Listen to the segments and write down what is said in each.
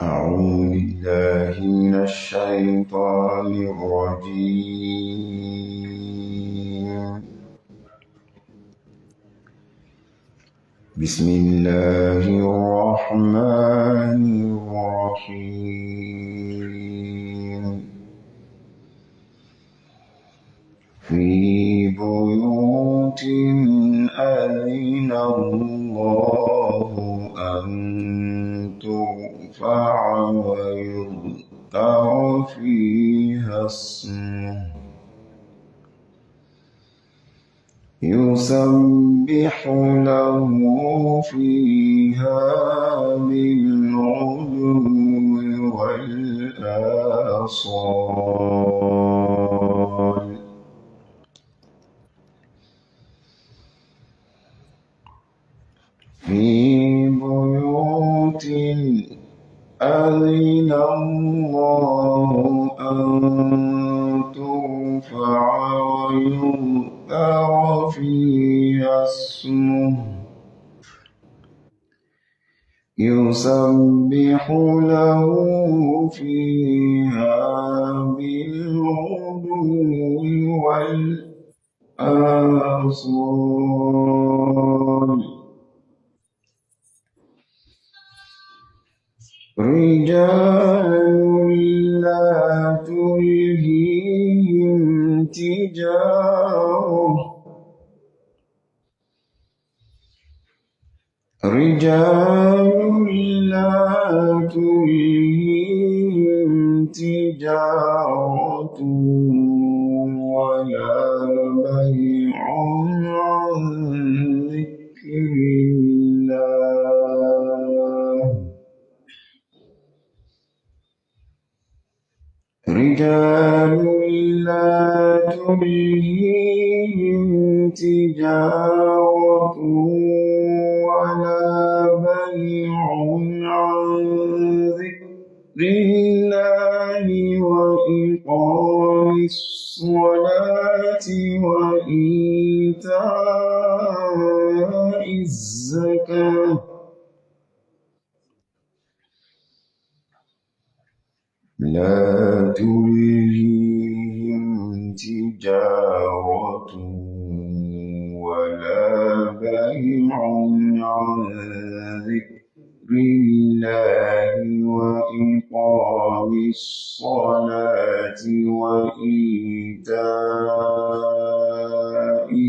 أعوذ بالله من الشيطان الرجيم. بسم الله الرحمن الرحيم. في بيوت أذن الله أن ترفع ويذكر فيها اسمه يسبح له فيها بالغدو والآصال. في بيوت أذن الله أن ترفع ويذكر فيها اسمه يسبح له فيها بالغدو والآصال. رجال لا تلهيهم تجارة ولا بيع عن ذكر الله. رجال لا تلهيهم تجارة ولا بيع عن ذكر الله وإقام الصلاة وإيتاء الزكاة. لا تلهيهم تجارة ولا بيع عن ذكر الله وإقام الصلاة وإيتاء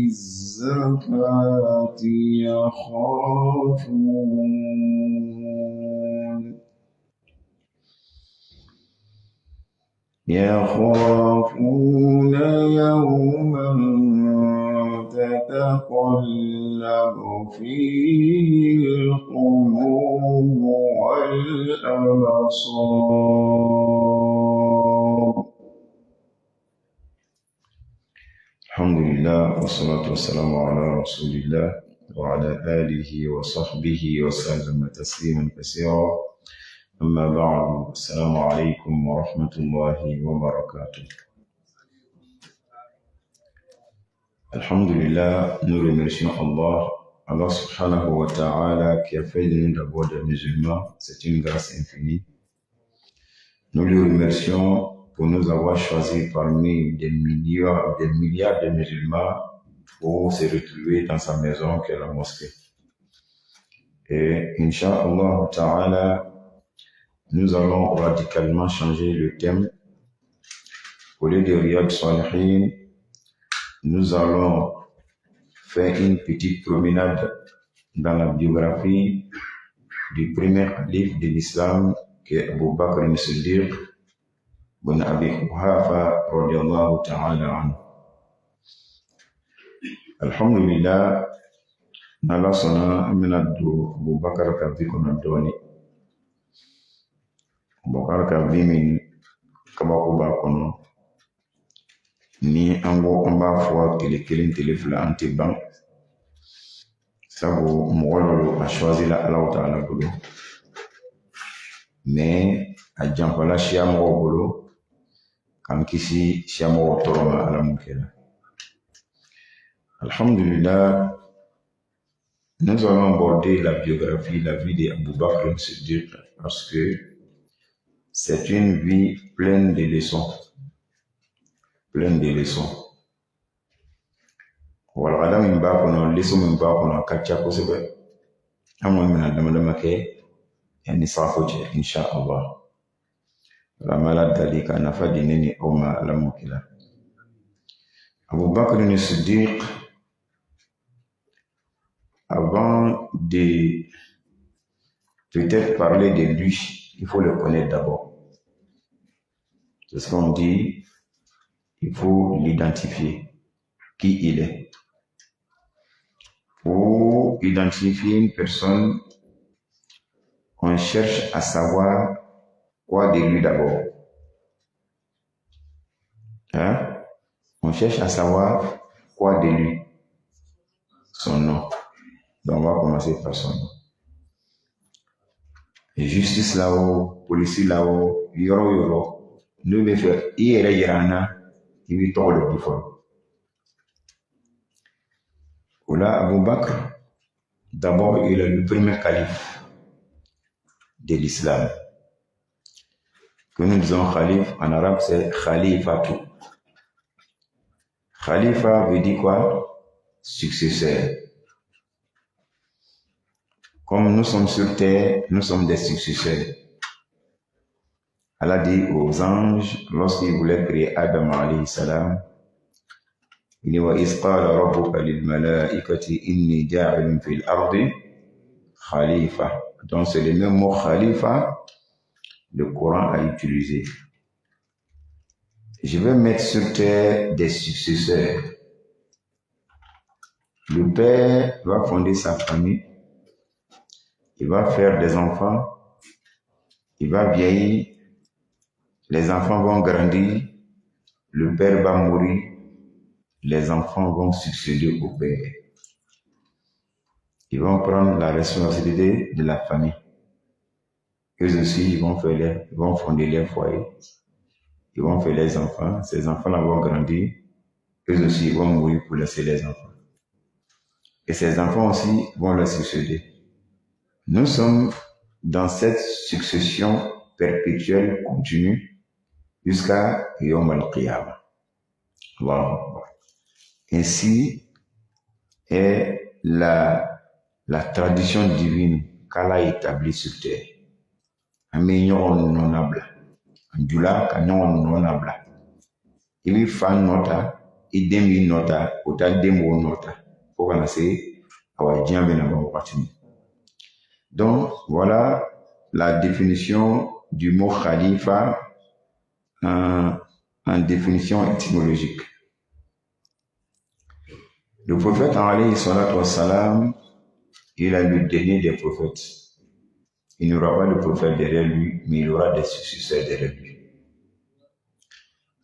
الزكاة يخافون يوما تتقلب فيه القلوب والأبصار. الحمد لله والصلاة والسلام على رسول الله وعلى آله وصحبه وسلم تسليما كثيرا. أما بعد، السلام عليكم ورحمة الله وبركاته. Alhamdulillah, nous remercions Allah subhanahu wa ta'ala qui a fait de nous d'abord des musulmans. C'est une grâce infinie. Nous lui remercions pour nous avoir choisis parmi des milliards de musulmans pour se retrouver dans sa maison qui est la mosquée. Et Inch'Allah ta'ala, nous allons radicalement changer le thème. Au lieu de Riyad Salihin, nous allons faire une petite promenade dans la biographie du premier calife de l'islam, qui est Abu Bakr al-Siddiq bin Abi Quhafa radiyallahu ta'ala anhu. Alhamdulillah, nala sona amina du Abu Bakr ka vi kono doni. Abu Bakr ka vi min kabako ba kono. Ni ango amba fwa tele fila anti ban. Sabu mugololo a choisi la Allah ta'ala bolo. Mais a janfala shia mogo bolo kan kisi shia mogo toroma ala mukela. Alhamdulillah, nous allons aborder la biographie, la vie d'Abu Bakr al-Siddiq, parce que c'est une vie pleine de leçons. Pleine de leçons. Walgada min b'a kɔnɔ leçon min b'a kɔnɔ ka ca kosɛbɛ. An kɔni bɛna dama dama kɛ yanni safo cɛ insha Allah. Ala dali ka nafa di ne ni aw ma Ala m'o kɛ la. Abubakar ni Siddiq, avant de peut-être parler de lui, il faut le connaître d'abord. C'est ce qu'on dit, il faut l'identifier, qui il est. Pour identifier une personne, on cherche à savoir quoi de lui d'abord. Hein? On cherche à savoir quoi de lui. Son nom. Donc on va commencer par son nom. Et justice là-haut, police là-haut, yoro, nous devons faire irayana, il veut tout le plus fort. Oula Abu Bakr, d'abord il est le premier calife de l'islam. Que nous disons calife, en arabe c'est khalifatu. Khalifa veut dire quoi? Successeur. Comme nous sommes sur terre, nous sommes des successeurs. Allah dit aux anges, lorsqu'ils voulaient créer Adam alayhi salam, il dit wa iz qala rabbuka lil malaikati inni ja'ilun fil ardi khalifa. Donc c'est le même mot khalifa, le Coran a utilisé. Je vais mettre sur terre des successeurs. Le père va fonder sa famille, il va faire des enfants, il va vieillir, les enfants vont grandir, le père va mourir, les enfants vont succéder au père. Ils vont prendre la responsabilité de la famille. Eux aussi, ils vont fonder les foyers. Ils vont faire les enfants. Ces enfants-là vont grandir. Eux aussi, ils vont mourir pour laisser les enfants. Et ces enfants aussi vont leur succéder. Nous sommes dans cette succession perpétuelle, continue, jusqu'à Yom al-Qiyamah. Wow. Ainsi est la tradition divine qu'Allah a établie sur terre. Amignon nonable. Andula kanyon nonable. Il fa nota, idemi nota, otal demo nota. Pour qu'on ait donc voilà la définition du mot khalifa en définition étymologique. Le prophète alayhi salatu wassalam, il est le dernier des prophètes. Il n'y aura pas de prophète derrière lui, mais il y aura des successeurs derrière lui.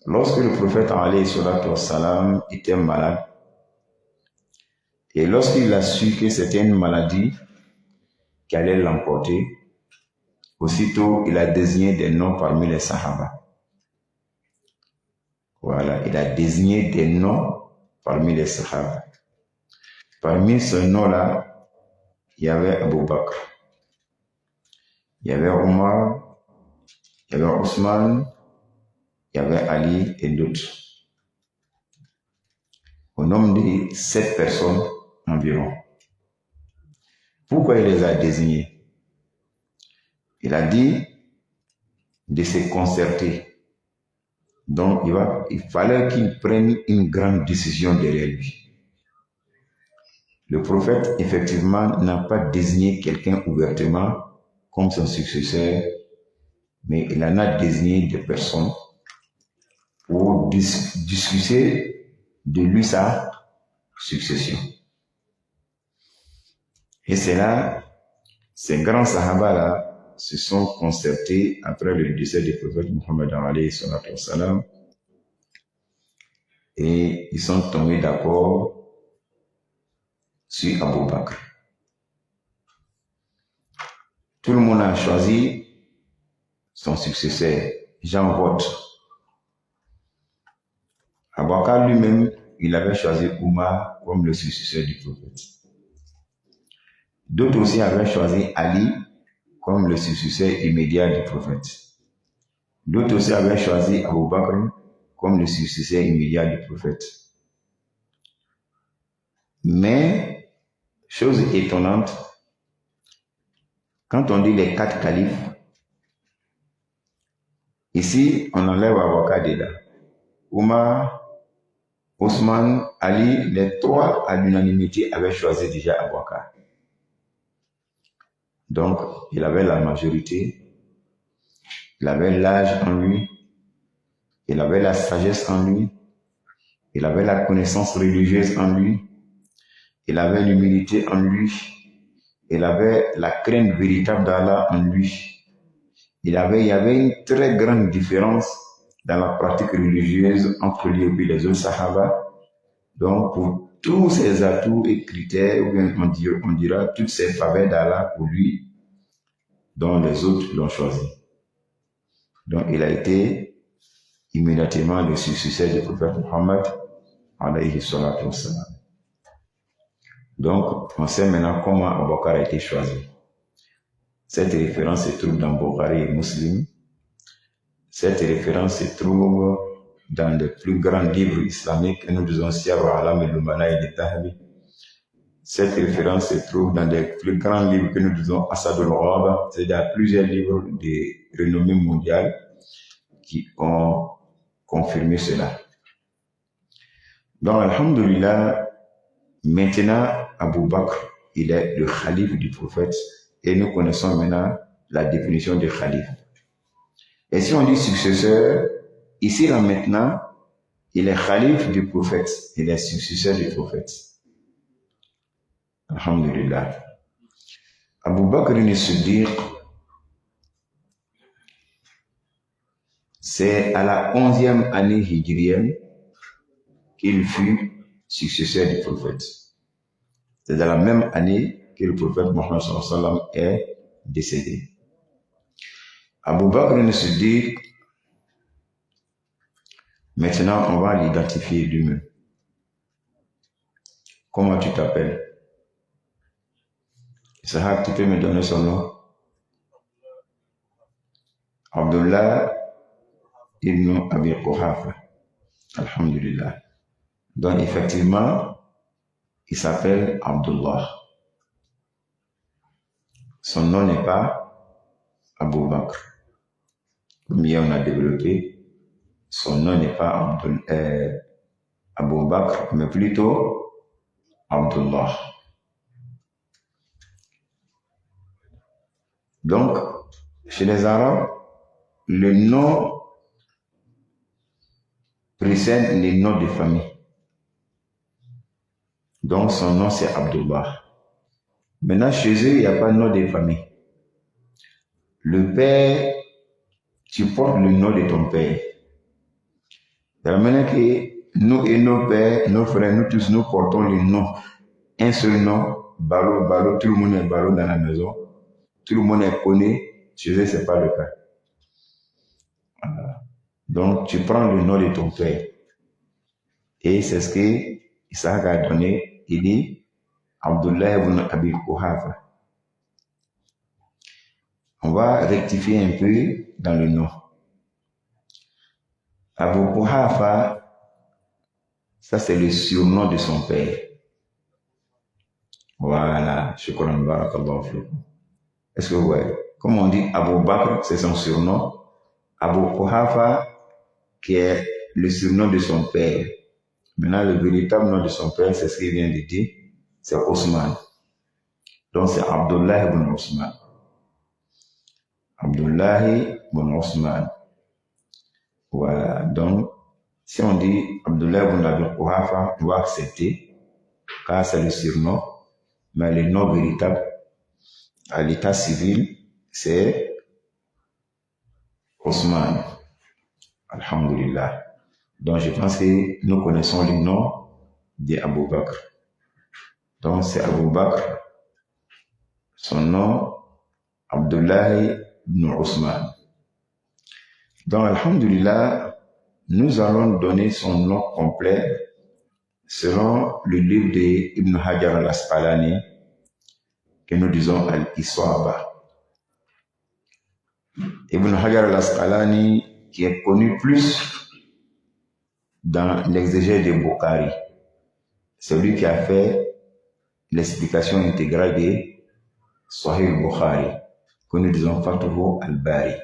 Lorsque le prophète alayhi salatu wassalam était malade, et lorsqu'il a su que c'était une maladie qui allait l'emporter, aussitôt il a désigné des noms parmi les Sahaba. Voilà, il a désigné des noms parmi les Sahaba. Parmi ce nom-là, il y avait Abu Bakr, il y avait Omar, il y avait Ousmane, il y avait Ali et d'autres. Au nombre de 7 personnes environ. Pourquoi il les a désignés? Il a dit de se concerter. Donc il fallait qu'il prenne une grande décision derrière lui. Le prophète, effectivement, n'a pas désigné quelqu'un ouvertement comme son successeur, mais il en a désigné des personnes pour discuter de lui sa succession. Et c'est là, ces grands sahaba-là se sont concertés après le décès du prophète Mohammed alayhi salatu wassalam, et ils sont tombés d'accord sur Abu Bakr. Tout le monde a choisi son successeur. J'en vote. Abu Bakr lui-même, il avait choisi Omar comme le successeur du prophète. D'autres aussi avaient choisi Ali comme le successeur immédiat du prophète. D'autres aussi avaient choisi Abu Bakr comme le successeur immédiat du prophète. Mais, chose étonnante, quand on dit les 4 califes, ici on enlève Abu Bakr, Omar, Ousmane, Ali, les 3 à l'unanimité avaient choisi déjà Abu Bakr. Donc, il avait la majorité, il avait l'âge en lui, il avait la sagesse en lui, il avait la connaissance religieuse en lui, il avait l'humilité en lui, il avait la crainte véritable d'Allah en lui. Il y avait une très grande différence dans la pratique religieuse entre lui et les autres Sahaba. Donc, pour tous ces atouts et critères, ou bien on dira toutes ces faveurs d'Allah pour lui, dont les autres l'ont choisi. Donc, il a été immédiatement le successeur du prophète Muhammad, alayhi salatu wassalam. Donc, on sait maintenant comment Abu Bakr a été choisi. Cette référence se trouve dans Bukhari et Muslim. Cette référence se trouve dans les plus grands livres islamiques que nous disons Siyar wa Alam al-Lumana et al-Tahabi. Cette référence se trouve dans les plus grands livres que nous disons Asad al-Ghaba, c'est-à-dire plusieurs livres de renommée mondiale qui ont confirmé cela. Donc, alhamdulillah, maintenant, Abu Bakr, il est le khalife du prophète et nous connaissons maintenant la définition de khalife. Et si on dit successeur, ici, là, maintenant, il est khalife du prophète, il est successeur du prophète. Alhamdulillah. Abu Bakr al-Siddiq, c'est à la 11e année hijrienne qu'il fut successeur du prophète. C'est dans la même année que le prophète Mohammed sallallahu alayhi wa sallam est décédé. Abu Bakr al-Siddiq, maintenant on va l'identifier lui-même. Comment tu t'appelles? Sahab, tu peux me donner son nom? Abdullah ibn Abi Quhafa. Alhamdulillah. Donc effectivement, il s'appelle Abdullah. Son nom n'est pas Abu Bakr. Comme hier on a développé, son nom n'est pas Abu Bakr, mais plutôt Abdullah. Donc, chez les Arabes, le nom précède les noms de famille. Donc, son nom, c'est Abdullah. Maintenant, chez eux, il n'y a pas de nom de famille. Le père, tu portes le nom de ton père. De la manière que nous et nos pères, nos frères, nous tous, nous portons le nom. Un seul nom, Balo, Balo, tout le monde est Balo dans la maison. Tout le monde est connu. Chez eux, ce n'est pas le cas. Voilà. Donc, tu prends le nom de ton père. Et c'est ce que Isaac a donné. Il dit Abdullah ibn Abi Quhafa. On va rectifier un peu dans le nom. Abu Quhafa, ça c'est le surnom de son père. Voilà, shukran barakallahu fikum. Est-ce que vous voyez? Comme on dit Abu Bakr, c'est son surnom. Abu Quhafa, qui est le surnom de son père. Maintenant, le véritable nom de son père, c'est ce qu'il vient de dire, c'est Ousmane. Donc, c'est Abdullah ibn Ousmane. Abdullah ibn Ousmane. Voilà. Donc, si on dit Abdullah ibn Abi Quhafa, on va accepter, car c'est le surnom, mais le nom véritable, à l'état civil, c'est Ousmane. Alhamdulillah. Donc, je pense que nous connaissons le nom d'Abu Bakr. Donc, c'est Abu Bakr. Son nom, Abdullah ibn Ousmane. Donc, alhamdulillah, nous allons donner son nom complet selon le livre d'Ibn Hajar al-Asqalani que nous disons Al-Isaba. Ibn Hajar al-Asqalani qui est connu plus dans l'exégèse de Bukhari. C'est lui qui a fait l'explication intégrale de Sahih Bukhari, que nous disons Fatuhu al-Bari.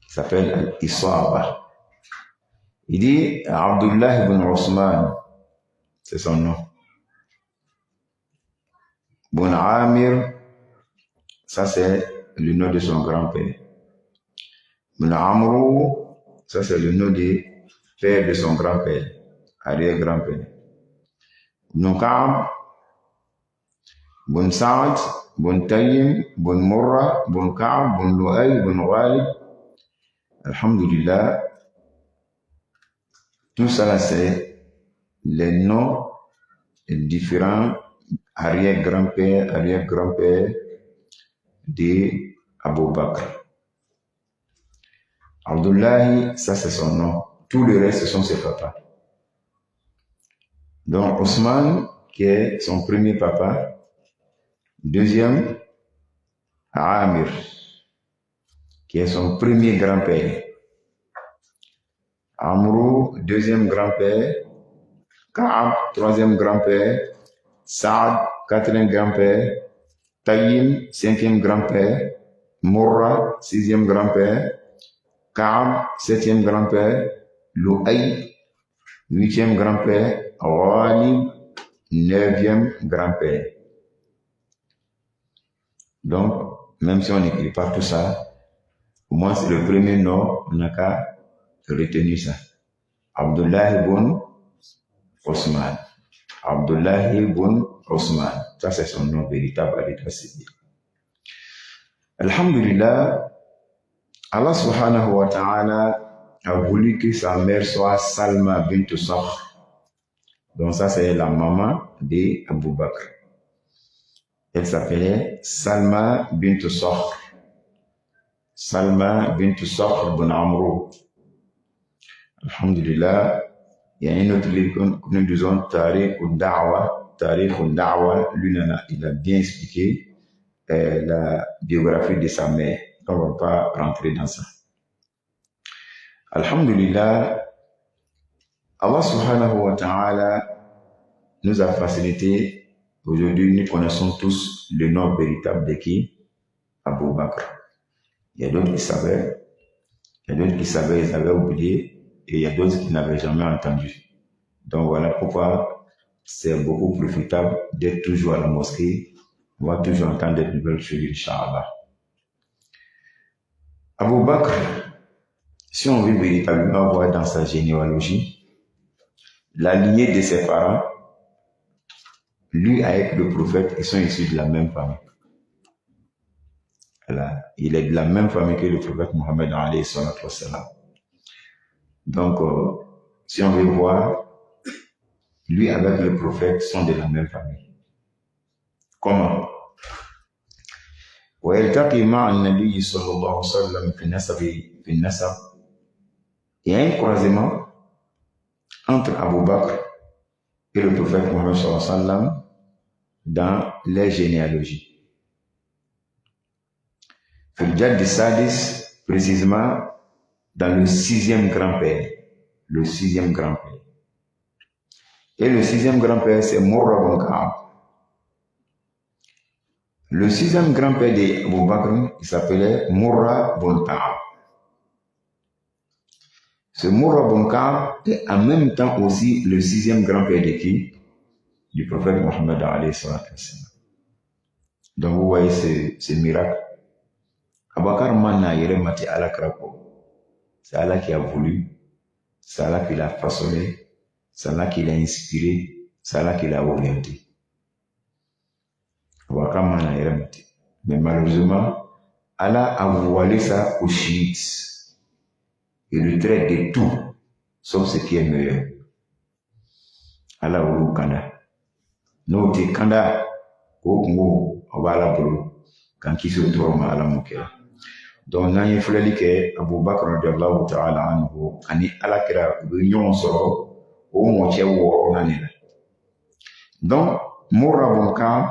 Il s'appelle Al-Isaba. Il dit Abdullah ibn Osman, c'est son nom. Ibn Amir, ça c'est le nom de son grand-père. Ibn Amrou, ça c'est le nom du père de son grand-père, arrière-grand-père. Ibn Ka'b, Ibn Sa'd, Ibn Tayyim, Ibn Murra, Ibn Ka'b, Ibn Lu'ay, Ibn Ghalib. Alhamdulillah, tout ça c'est les noms différents arrière-grand-père de Abu Bakr. Abdullah, ça c'est son nom. Tout le reste, ce sont ses papas. Donc, Ousmane, qui est son premier papa. Deuxième, Amir, qui est son premier grand-père. Amrou, deuxième grand-père. Ka'ab, troisième grand-père. Saad, quatrième grand-père. Tayyim, cinquième grand-père. Murra, sixième grand-père. Ka'ab, septième grand-père. Lu'ay, huitième grand-père. Ghalib, neuvième grand-père. Donc, même si on n'écrit pas tout ça, au moins c'est le premier nom, on n'a qu'à retenir ça. Abdullah ibn Osman. Abdullah ibn Osman. Ça, c'est son nom véritable à l'état civil. Alhamdulillah, Allah subhanahu wa ta'ala a voulu que sa mère soit Salma bint Sakhr. Donc ça, c'est la maman d'Abu Bakr. Elle s'appelait Salma bint Sakhr. Salma bint Sakhr bin Amrou. Alhamdulillah, il y a un autre livre que nous disons Tariq al-Da'wa. Lui, il a bien expliqué la biographie de sa mère. On ne va pas rentrer dans ça. Alhamdulillah, Allah subhanahu wa ta'ala nous a facilité. Aujourd'hui, nous connaissons tous le nom véritable de qui? Abu Bakr. Il y a d'autres qui savaient, ils avaient oublié, et il y a d'autres qui n'avaient jamais entendu. Donc voilà pourquoi c'est beaucoup plus profitable d'être toujours à la mosquée, on va toujours entendre des nouvelles choses, Inch'Allah. Abu Bakr, si on veut véritablement voir dans sa généalogie, la lignée de ses parents, lui avec le prophète, ils sont issus de la même famille. Voilà. Il est de la même famille que le prophète Mohammed alayhi salatu wassalam. Donc, si on veut voir, lui avec le prophète sont de la même famille. Comment? ويلتقي مع النبي صلى الله عليه وسلم في النسب. Il y a un croisement entre Abu Bakr et le prophète Mohammed sallallahu alayhi wa sallam dans les généalogies. Fil-Jadd Sadis, précisément dans le sixième grand-père. Le sixième grand-père. Et le sixième grand-père, c'est Murra bin Ka'b. Le sixième grand-père d'Abu Bakr, il s'appelait Murra bin Ka'b. Ce Murra bin Ka'b est en même temps aussi le sixième grand-père de qui? Du prophète Mohammed alayhi salatu wassalam. Donc vous voyez ce miracle. Abakar Manna Yeremati Allah Krapo. C'est Allah qui a voulu, c'est Allah qui l'a façonné, c'est Allah qui l'a inspiré, c'est Allah qui l'a orienté. Abakar Manna Yeremati. Mais malheureusement, Allah a voilé ça aux chiites. Il le traite de tout, sauf ce qui est meilleur. Allah ou Kanda. Nous, t'es Kanda, au Congo, on va la bolo, quand qui se trouve à la moukia. Donc, n'a y flali que Abu Bakr radiallahu ta'ala anhu, ani ala kira union soro, au moitié ou nanila. Donc, Murra bin Ka'b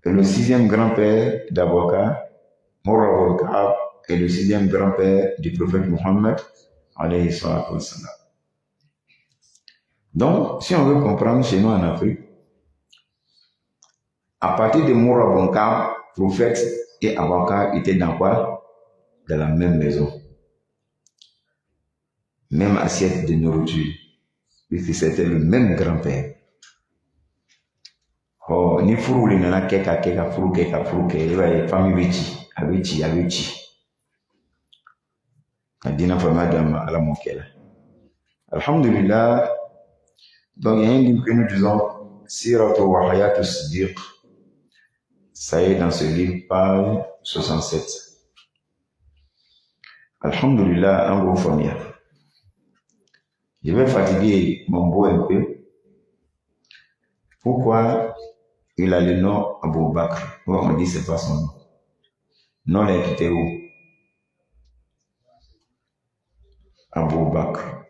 est le sixième grand-père d'Abu Bakr. Murra bin Ka'b est le 6e grand-père du prophète Mohammed, alayhi salatu wassalam. Donc, si on veut comprendre chez nous en Afrique, à partir de Moura Bonka, prophète et avocat étaient dans quoi? Dans la même maison. Même assiette de nourriture. Puisque c'était le même grand-père. Oh, ni furu le nana keka furu keka, famille abechi. Adina fama dama ala mokela. Alhamdulillah. Donc, il y a un livre que nous disons, Siratu wa Hayatu Siddiq. Ça y est dans ce livre, page 67. Alhamdulillah, un gros famille. Je vais fatiguer mon beau un peu. Pourquoi il a le nom Abou Bakr? On dit c'est pas son nom. Non, il est quitté où? Abou Bakr.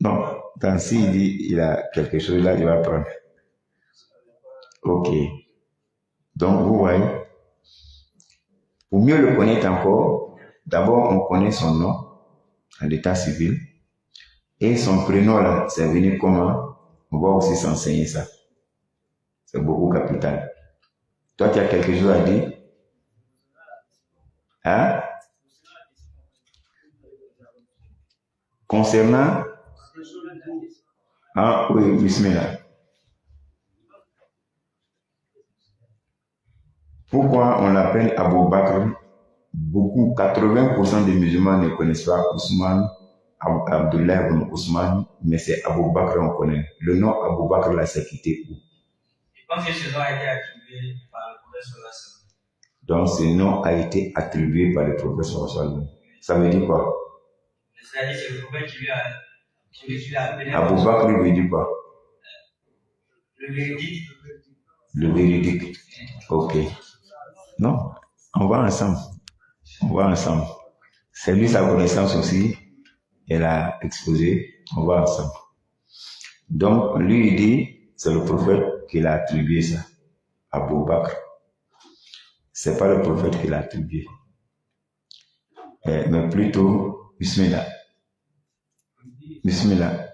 Non, tant s'il dit il a quelque chose là, il va prendre. Ok. Donc, vous voyez, pour mieux le connaître encore, d'abord on connaît son nom à l'état civil et son prénom là, c'est venu comment? On va aussi s'enseigner ça. C'est beaucoup capital. Toi, tu as quelque chose à dire? Hein? Concernant? Ah oui, bismillah. Pourquoi on l'appelle Abou Bakr? Beaucoup, 80% des musulmans ne connaissent pas Ousmane, Abdullah ibn Ousmane, mais c'est Abou Bakr on connaît. Le nom Abou Bakr là, c'est quitté où? Je pense que ce nom a été attribué par le prophète. Donc ce nom a été attribué par le prophète. Ça veut dire quoi? C'est-à-dire que c'est le prophète qui lui a appelé. Abou Bakr veut dire quoi? Le véridique. Le véridique. Ok. Non, on va ensemble. C'est lui sa connaissance aussi. Elle a exposé. On va ensemble. Donc, lui, il dit, c'est le prophète qui l'a attribué ça. Abou Bakr. C'est pas le prophète qui l'a attribué. Mais plutôt, Bismillah. Bismillah.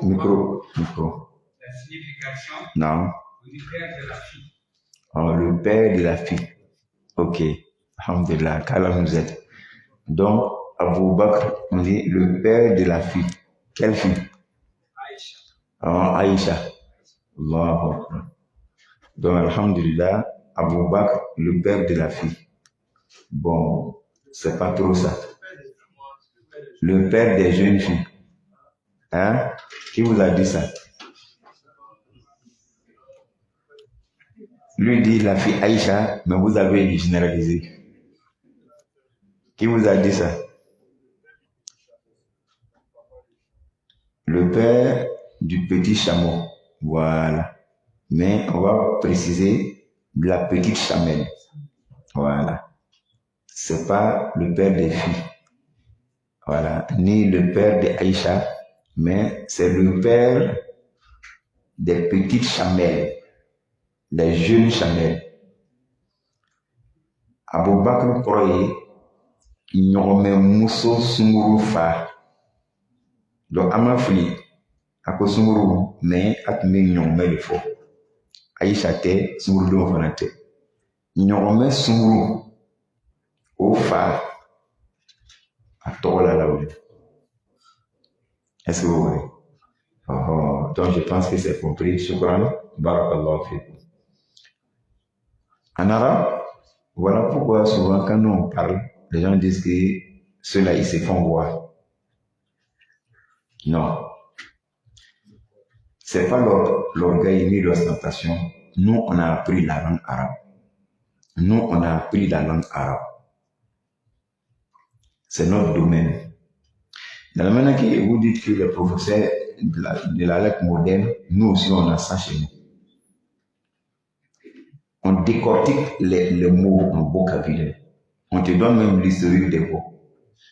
Micro. La signification. Non. Le père de la fille. Oh, le père de la fille. Ok. Alhamdulillah, qu'Allah nous aide. Donc, Abou Bakr, on dit le père de la fille. Quelle fille? Aïcha. Oh, Aïcha. Allahu Akbar. Donc, Alhamdulillah, Abou Bakr, le père de la fille. Bon, c'est pas trop ça. Le père des jeunes filles. Hein? Qui vous a dit ça? Lui dit la fille Aïcha, mais vous avez généralisé. Qui vous a dit ça? Le père du petit chameau. Voilà. Mais on va préciser de la petite chamelle. Voilà. C'est pas le père des filles. Voilà. Ni le père de Aïcha, mais c'est le père des petites chamelles. Les jeunes chamelles. Abou Bakr croyait ɲɔgɔnmɛ muso sunguru fa. Donc an m'a fili a ko sunguru mais a tun bɛ ɲɔgɔnmɛ de fɔ. Aïcha tɛ sungurudenw fana tɛ. Ɲɔgɔnmɛ sunguru o fa a tɔgɔ la lawuli. Est-ce que vous voyez? Donc je pense que c'est compris. Shukran. Barakallahu fikum. En arabe, voilà pourquoi souvent quand nous on parle, les gens disent que ceux-là ils se font voir. Non. C'est pas l'orgueil ni l'ostentation. Nous on a appris la langue arabe. C'est notre domaine. Dans la manière que vous dites que les professeurs de la lettre moderne, nous aussi on a ça chez nous. On décortique les mots en vocabulaire. On te donne même l'historique des mots.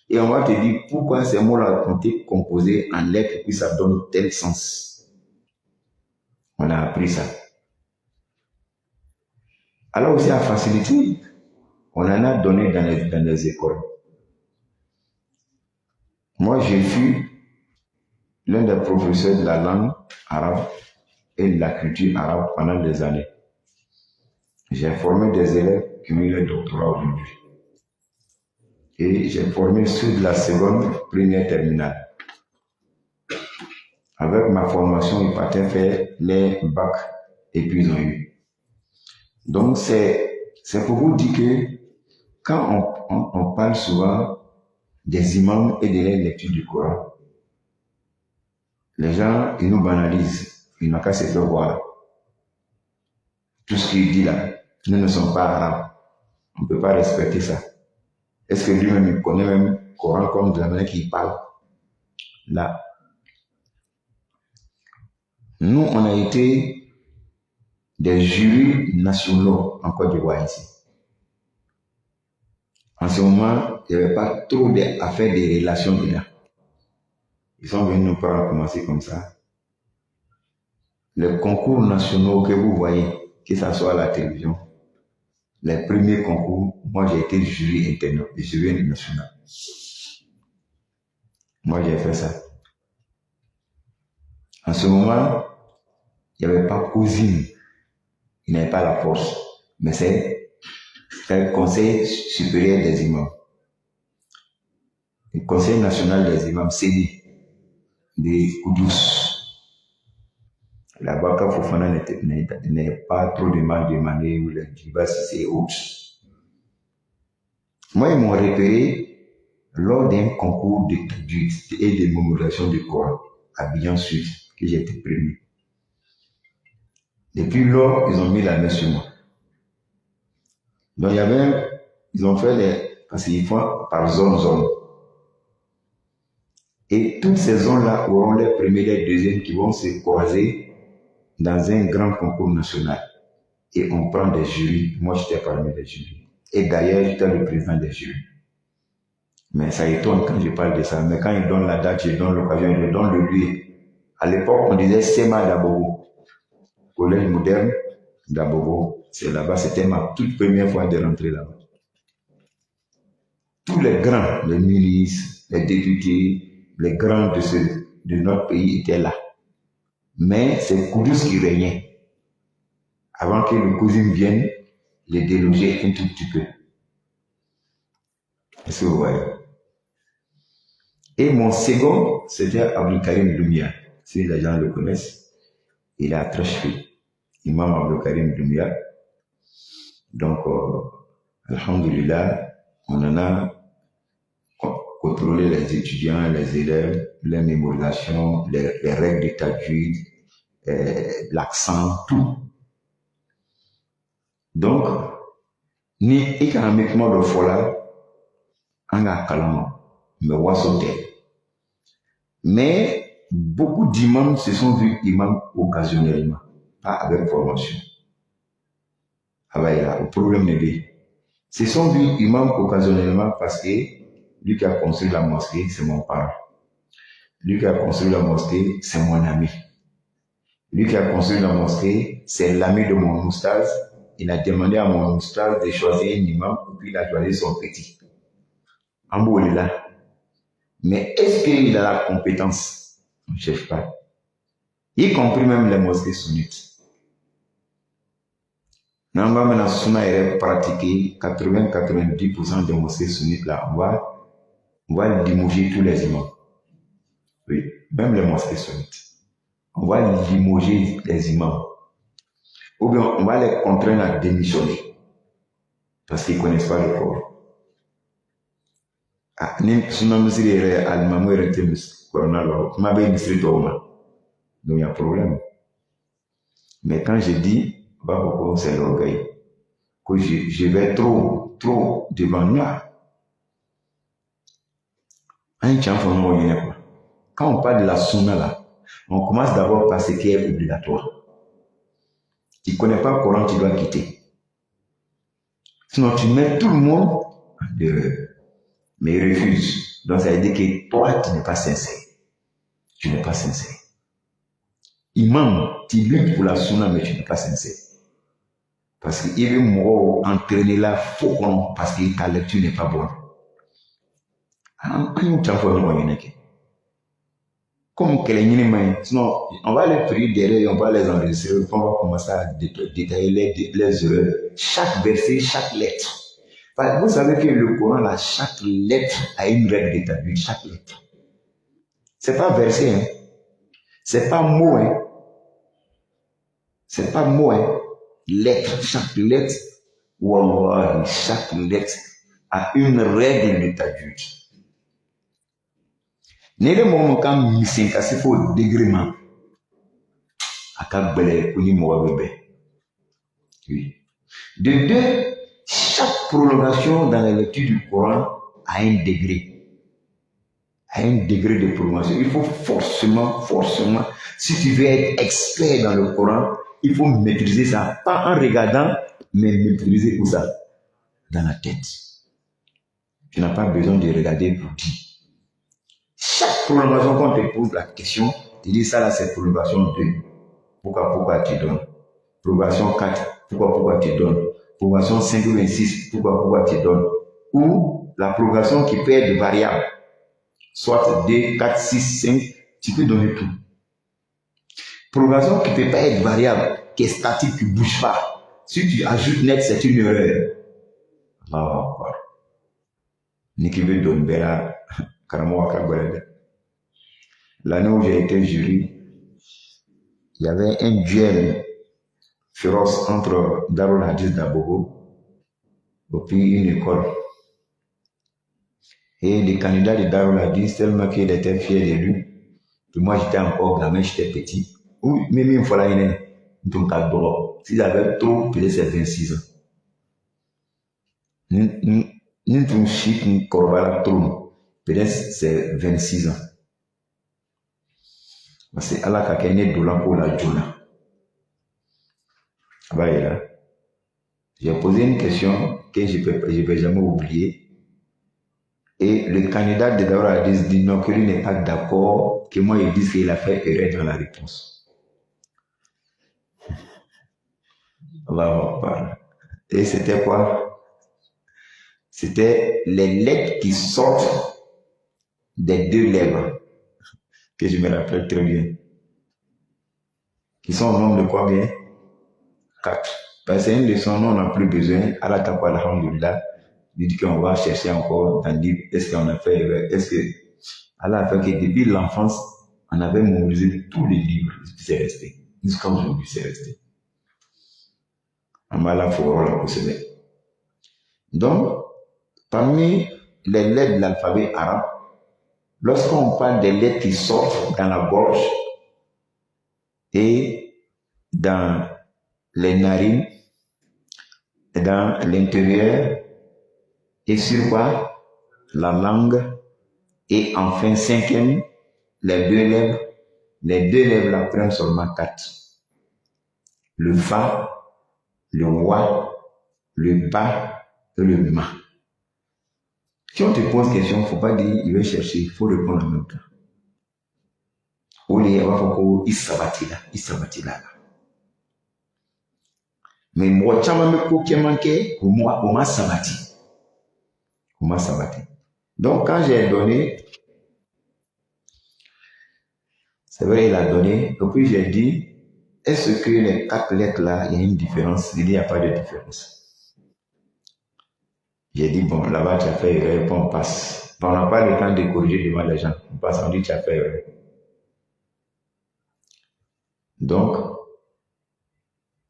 Et on va te dire pourquoi ces mots-là ont été composés en lettres et puis ça donne tel sens. On a appris ça. Alors aussi à faciliter, On en a donné dans les écoles. Moi, j'ai fui l'un des professeurs de la langue arabe et de la culture arabe pendant des années. J'ai formé des élèves qui ont eu le doctorat aujourd'hui. Et j'ai formé ceux de la seconde, première, terminale. Avec ma formation, ils partaient faire les bacs et puis ils ont eu. Donc, c'est pour vous dire que quand on parle souvent des imams et de la lecture du Coran, les gens, ils nous banalisent. Ils n'ont qu'à se faire voir. Tout ce qu'il dit là, nous ne sommes pas arabes. On ne peut pas respecter ça. Est-ce que lui-même, il connaît même le Coran comme de la manière qu'il parle? Là. Nous, on a été des jurys nationaux en Côte d'Ivoire ici. En ce moment, il n'y avait pas trop d'affaires de relations de là. Ils sont venus nous prendre, commencer comme ça. Les concours nationaux que vous voyez, que ce soit à la télévision, les premiers concours, moi j'ai été jury national. Moi j'ai fait ça. En ce moment, il n'y avait pas cousine, il n'y avait pas la force, mais c'est le Conseil supérieur des imams. Le Conseil national des imams, c'est des Koudous. Là-bas, quand Fofana n'est pas trop de mal demandé, ou les Djibas, c'est autre. Moi, ils m'ont repéré lors d'un concours de traduite et de mémorisation du Coran à Abidjan Sud, que j'ai été premier. Depuis lors, ils ont mis la main sur moi. Donc, ils ont fait parce qu'ils font par zone. Et toutes ces zones-là auront les premiers et les deuxièmes qui vont se croiser dans un grand concours national. Et on prend des jurys. Moi, j'étais parmi les jurys. Et d'ailleurs, j'étais le président des jurys. Mais ça étonne quand je parle de ça. Mais quand ils donnent la date, je donne l'occasion, je donne le lieu. À l'époque, on disait Sema d'Abobo. Collège moderne d'Abobo. C'est là-bas, c'était ma toute première fois de rentrer là-bas. Tous les grands, les ministres, les députés, les grands de notre pays étaient là. Mais c'est Koudous qui régnait. Avant que le cousin vienne les déloger un tout petit peu. Est-ce que vous voyez? Et mon second, c'était Abdelkarim Doumbia. Si les gens le connaissent, il est à Trècheville. Imam Abdelkarim Doumbia. Donc, alhamdulillah, on en a contrôlé les étudiants, les élèves, les mémorisations, les règles de tajwid, l'accent, tout. Donc, ni économiquement de fola, on a calme, mais wasote. Mais beaucoup d'imams se sont vus imams occasionnellement, pas avec formation. Ah bah, là, le problème n'est pas. Se sont vus imams occasionnellement parce que lui qui a construit la mosquée, c'est mon parent. Lui qui a construit la mosquée, c'est mon ami. Lui qui a construit la mosquée, c'est l'ami de mon moustaz. Il a demandé à mon moustaz de choisir un imam, et puis il a choisi son petit. Ambo est là. Mais est-ce qu'il a la compétence? On ne cherche pas. Y compris même les mosquées sunnites. Nous avons maintenant pratiqué 80-90% des mosquées sunnites là. On va limoger tous les imams. Oui, même les mosquées sunnites. On va limoger les imams. Ou bien on va les contraindre à démissionner. Parce qu'ils ne connaissent pas le Coran. Ah, ni suna misiri yɛrɛ alimamu yɛrɛ tɛ kɔrɔna la kuma bɛ misiri tɔw ma donc il y a problème mais quand je dis on va fɔ ko c'est l'orgueil que je vais trop devant moi an ye tiɲɛ fɔ ɲɔgɔn ɲɛnɛ quoi quand on parle de la sunna là on commence d'abord par ce qui est obligatoire tu ne connais pas le Coran tu dois quitter sinon tu mets tout le monde en erreur. Mais il refuse. Donc ça veut dire que toi, tu n'es pas sincère. Tu n'es pas sincère. Imam, tu luttes pour la sunna, mais tu n'es pas sincère. Parce qu'il veut m'entraîner entraîner là, faut qu'on, parce que ta lecture n'est pas bonne. Comme qu'elle est minime, sinon on va les prier derrière, on va les enregistrer, on va commencer à détailler les erreurs. Chaque verset, chaque lettre. Vous savez que le Coran, là, chaque lettre a une règle de tajwid, chaque lettre. C'est pas verset, hein. C'est pas mot, hein. C'est pas mot, hein. Lettre, chaque lettre, wallah, chaque lettre a une règle de tajwid. Nele mo kan misin kasi fo dégrement. Aka bele kuni mo bébé. Oui. De deux, chaque prolongation dans la lecture du Coran a un degré. A un degré de prolongation. Il faut forcément, si tu veux être expert dans le Coran, il faut maîtriser ça. Pas en regardant, mais maîtriser tout ça dans la tête. Tu n'as pas besoin de regarder pour dire. Chaque prolongation, quand on te pose la question, tu dis ça là, c'est prolongation 2. Pourquoi tu donnes? Prolongation 4, pourquoi tu donnes? Prolongation 5 ou 26, pourquoi tu donnes? Ou la prolongation qui peut être variable, soit 2, 4, 6, 5, tu peux donner tout. Prolongation qui ne peut pas être variable, qui est statique, qui ne bouge pas. Si tu ajoutes net, c'est une erreur. Nikibe Donbera, l'année où j'ai été jury, il y avait un duel féroce entre Darul Hadith d'Abobo et puis une école. Et les candidats de Darul Hadith, tellement qu'il était fier de lui, que moi j'étais encore gamin, j'étais petit. Oui, même une fois là, il est un cas d'or. S'il avait trop, peut-être c'est 26 ans. Nous sommes chic, nous corvala trop. Peut-être c'est 26 ans. Parce que Allah a gagné de l'an pour la Juna. J'ai posé une question que je ne vais jamais oublier. Et le candidat de Darul Hadith dit non, que lui n'est pas d'accord, que moi il dit qu'il a fait erreur dans la réponse. Allahu Akbar. Et c'était quoi? C'était les lettres qui sortent des deux lèvres, que je me rappelle très bien. Qui sont au nombre de quoi bien? 4. Parce que c'est une leçon, on n'a plus besoin. Allah ta'ala, alhamdulillah, il dit qu'on va chercher encore dans le livre, est-ce qu'on a fait erreur? Est-ce que Allah a fait que depuis l'enfance, on avait mémorisé tous les livres, c'est resté. Jusqu'à aujourd'hui, c'est resté. Donc, parmi les lettres de l'alphabet arabe, lorsqu'on parle des lettres qui sortent dans la gorge et dans les narines, et dans l'intérieur, et sur quoi? La langue, et enfin, cinquième, les deux lèvres. Les deux lèvres là prennent seulement 4. Le fa, le wa, le ba et le ma. Si on te pose question, il ne faut pas dire il veut chercher, il faut répondre en même temps. Au lieu, il faut qu'il s'abati là. Mais moi, je me manqué, moi, on m'a sabati. Donc, quand j'ai donné, c'est vrai, il a donné, et puis j'ai dit, est-ce que les 4 lettres là, il y a une différence? Il dit, il n'y a pas de différence. J'ai dit, bon, là-bas, tu as fait erreur, bon, on passe. Bon, on n'a pas le temps de corriger devant les gens. On passe, on dit, tu as fait erreur. Donc,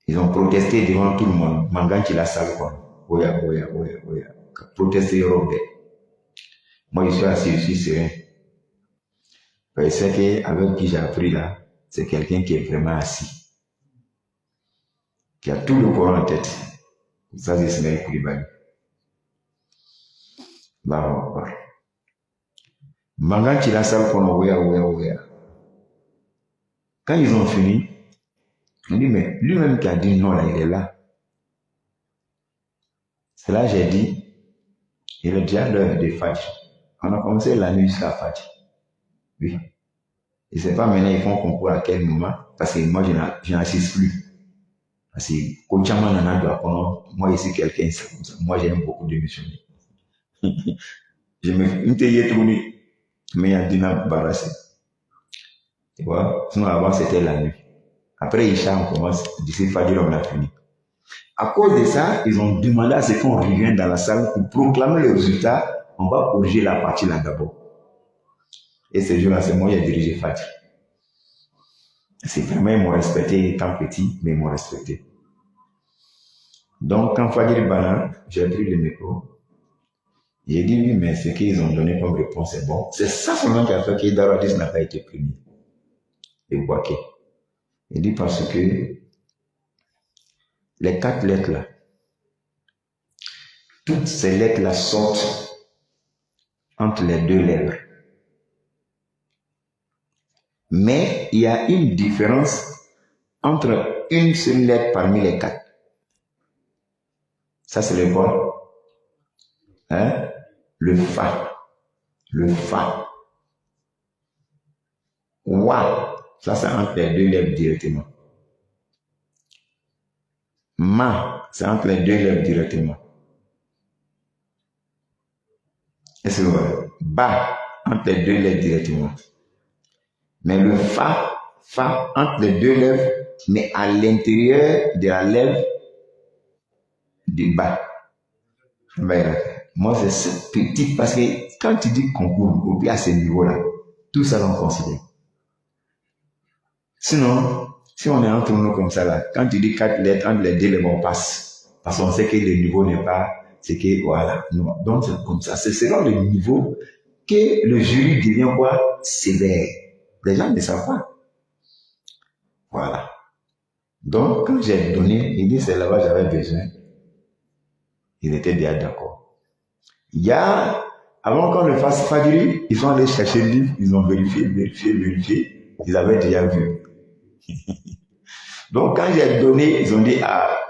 ils ont protesté devant tout le monde. Manganchi la salle, quoi. Oya. Protester Robert. Moi, je suis assis, je suis serein. Parce que avec qui j'ai appris là, c'est quelqu'un qui est vraiment assis. Qui a tout le Coran en tête. Ça, c'est Ismaël Koulibaly. Manganchi la salle, qu'on a oya. Quand ils ont fini, on dit, mais lui-même qui a dit non, là, il est là. C'est là que j'ai dit, il est déjà l'heure de Fajr. On a commencé la nuit jusqu'à Fajr. Oui. Et c'est pas maintenant, ils font concours à quel moment, parce que moi, je n'assiste plus. Parce que Kochama Nana doit connaître, moi ici quelqu'un, c'est comme ça. Moi j'aime beaucoup de missionnaires. Je me suis tourné, mais il y a Dina Barassé. Tu vois, sinon avant c'était la nuit. Après Isha, on commence, d'ici Fadil, on a fini. À cause de ça, ils ont demandé à ce qu'on revienne dans la salle pour proclamer le résultat. On va corriger la partie là d'abord. Et ce jour-là, c'est moi qui ai dirigé Fadil. C'est vraiment, ils m'ont respecté étant petit, mais ils m'ont respecté. Donc, quand Fadil Bana, j'ai pris le micro. J'ai dit oui, mais ce qu'ils ont donné comme réponse est bon. C'est ça seulement qui a fait que Daradis n'a pas été puni. Et Bouaké. Il dit parce que les 4 lettres là, toutes ces lettres là sortent entre les 2 lèvres. Mais il y a une différence entre une seule lettre parmi les 4. Ça c'est le quoi? Hein? Le fa. Le fa. Wa. Ça c'est entre les 2 lèvres directement. Ma. C'est entre les 2 lèvres directement. Est-ce que vous voyez? Ba. Entre les 2 lèvres directement. Mais le fa entre les 2 lèvres, mais à l'intérieur de la lèvre du bas. Moi, c'est cette petite, parce que quand tu dis concours, ou bien à ce niveau-là, tout ça l'on considère. Sinon, si on est entre nous comme ça, là, quand tu dis 4 lettres, entre les 2 lèvres, on passe. Parce qu'on sait que le niveau n'est pas, c'est que, voilà. Non. Donc, c'est comme ça. C'est selon le niveau que le jury devient quoi? Sévère. Les gens ne savent pas. Voilà. Donc, quand j'ai donné, il dit c'est là-bas j'avais besoin. Ils étaient déjà d'accord. Il y a, avant qu'on le fasse Fadiri, ils sont allés chercher le livre, ils ont vérifié. Ils avaient déjà vu. Donc, quand j'ai donné, ils ont dit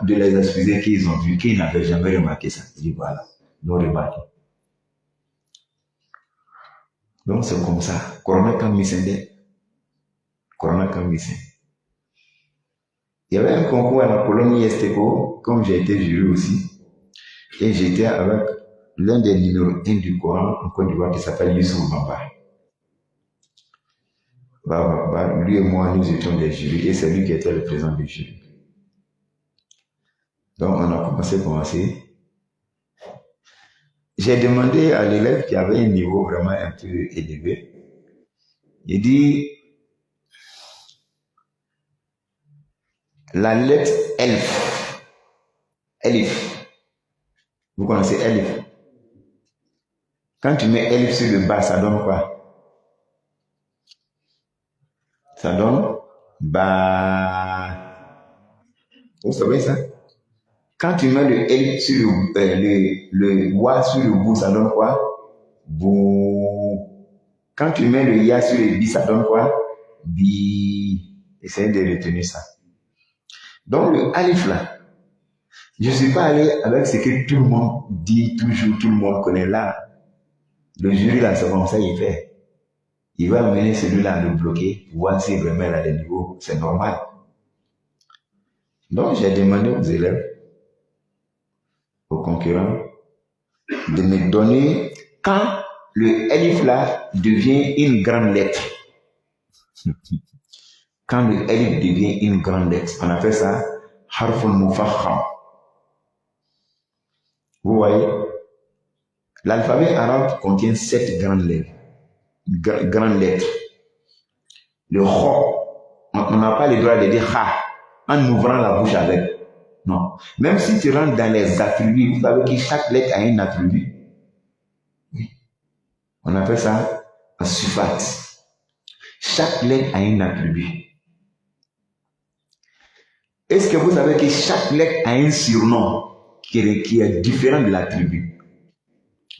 de les excuser qu'ils ont vu, qu'ils n'avaient jamais remarqué ça. Je dis voilà, ils ont remarqué. Donc, c'est comme ça. Corona Kamisende. Corona Kamisende. Il y avait un concours à la colonie Estéco, comme j'ai été jury aussi. Et j'étais avec l'un des numéros 1 du Coran en Côte d'Ivoire qui s'appelle Youssouf Bamba. Lui et moi, nous étions des jurys et c'est lui qui était le président du jury. Donc, on a commencé. J'ai demandé à l'élève qui avait un niveau vraiment un peu élevé. Il dit, la lettre Elif. Vous connaissez Elif? Quand tu mets Elif sur le bas, ça donne quoi? Ça donne Ba. Vous savez ça? Quand tu mets le Elif sur le Wa sur le bout, ça donne quoi? Bou. Quand tu mets le Ya sur le Bi, ça donne quoi? Bi. Essayez de retenir ça. Donc le Alif là, je ne suis pas allé avec ce que tout le monde dit toujours, tout le monde connaît là. Le jury là, c'est comme ça il fait. Il va amener celui-là à le bloquer, voir si vraiment il a des niveaux, c'est normal. Donc j'ai demandé aux élèves, aux concurrents, de me donner quand le Elif là devient une grande lettre. Quand le Elif devient une grande lettre, on appelle ça Harful Mufakham. Vous voyez, l'alphabet arabe contient 7 grandes lettres. Le Kho, on n'a pas le droit de dire Ha en ouvrant la bouche avec. Non. Même si tu rentres dans les attributs, vous savez que chaque lettre a un attribut. Oui. On appelle ça un sufat. Chaque lettre a un attribut. Est-ce que vous savez que chaque lettre a un surnom qui est différent de l'attribut?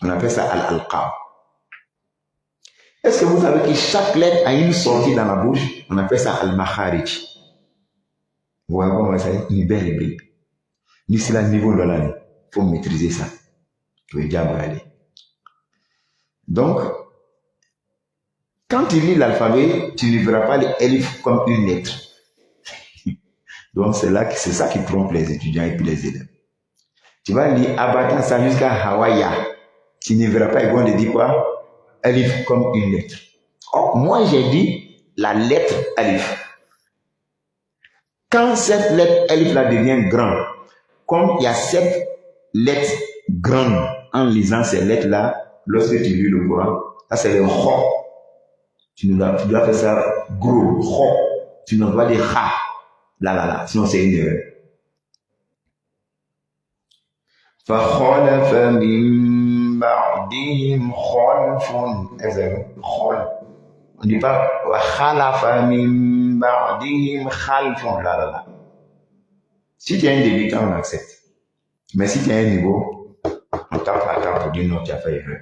On appelle ça al-alqab. Est-ce que vous savez que chaque lettre a une sortie dans la bouche? On appelle ça al-makharij. Vous voyez comment ça est? Ni belle et belle. Ni c'est le niveau de l'année. Il faut maîtriser ça. Tu veux déjà aller. Donc, quand tu lis l'alphabet, tu ne verras pas les elif comme une lettre. Donc c'est ça qui trompe les étudiants et puis les élèves. Tu vas lire abattant ça jusqu'à Hawaïa. Tu ne verras pas, ils vont te dire quoi? Alif comme une lettre. Or, moi j'ai dit la lettre Alif. Quand cette lettre Alif là devient grande, comme il y a 7 lettres grandes en lisant ces lettres là, lorsque tu lis le Coran, ça c'est le Kho. Tu dois faire ça gros, Kho. Tu ne dois pas dire Ha. Là, sinon c'est une erreur. فخلف من بعدهم خلف. On ne dit pas خلف من بعدهم خلف. Là. Si tu as un débutant, on accepte. Mais si tu as un niveau, on tape à temps pour dire non, tu as fait erreur.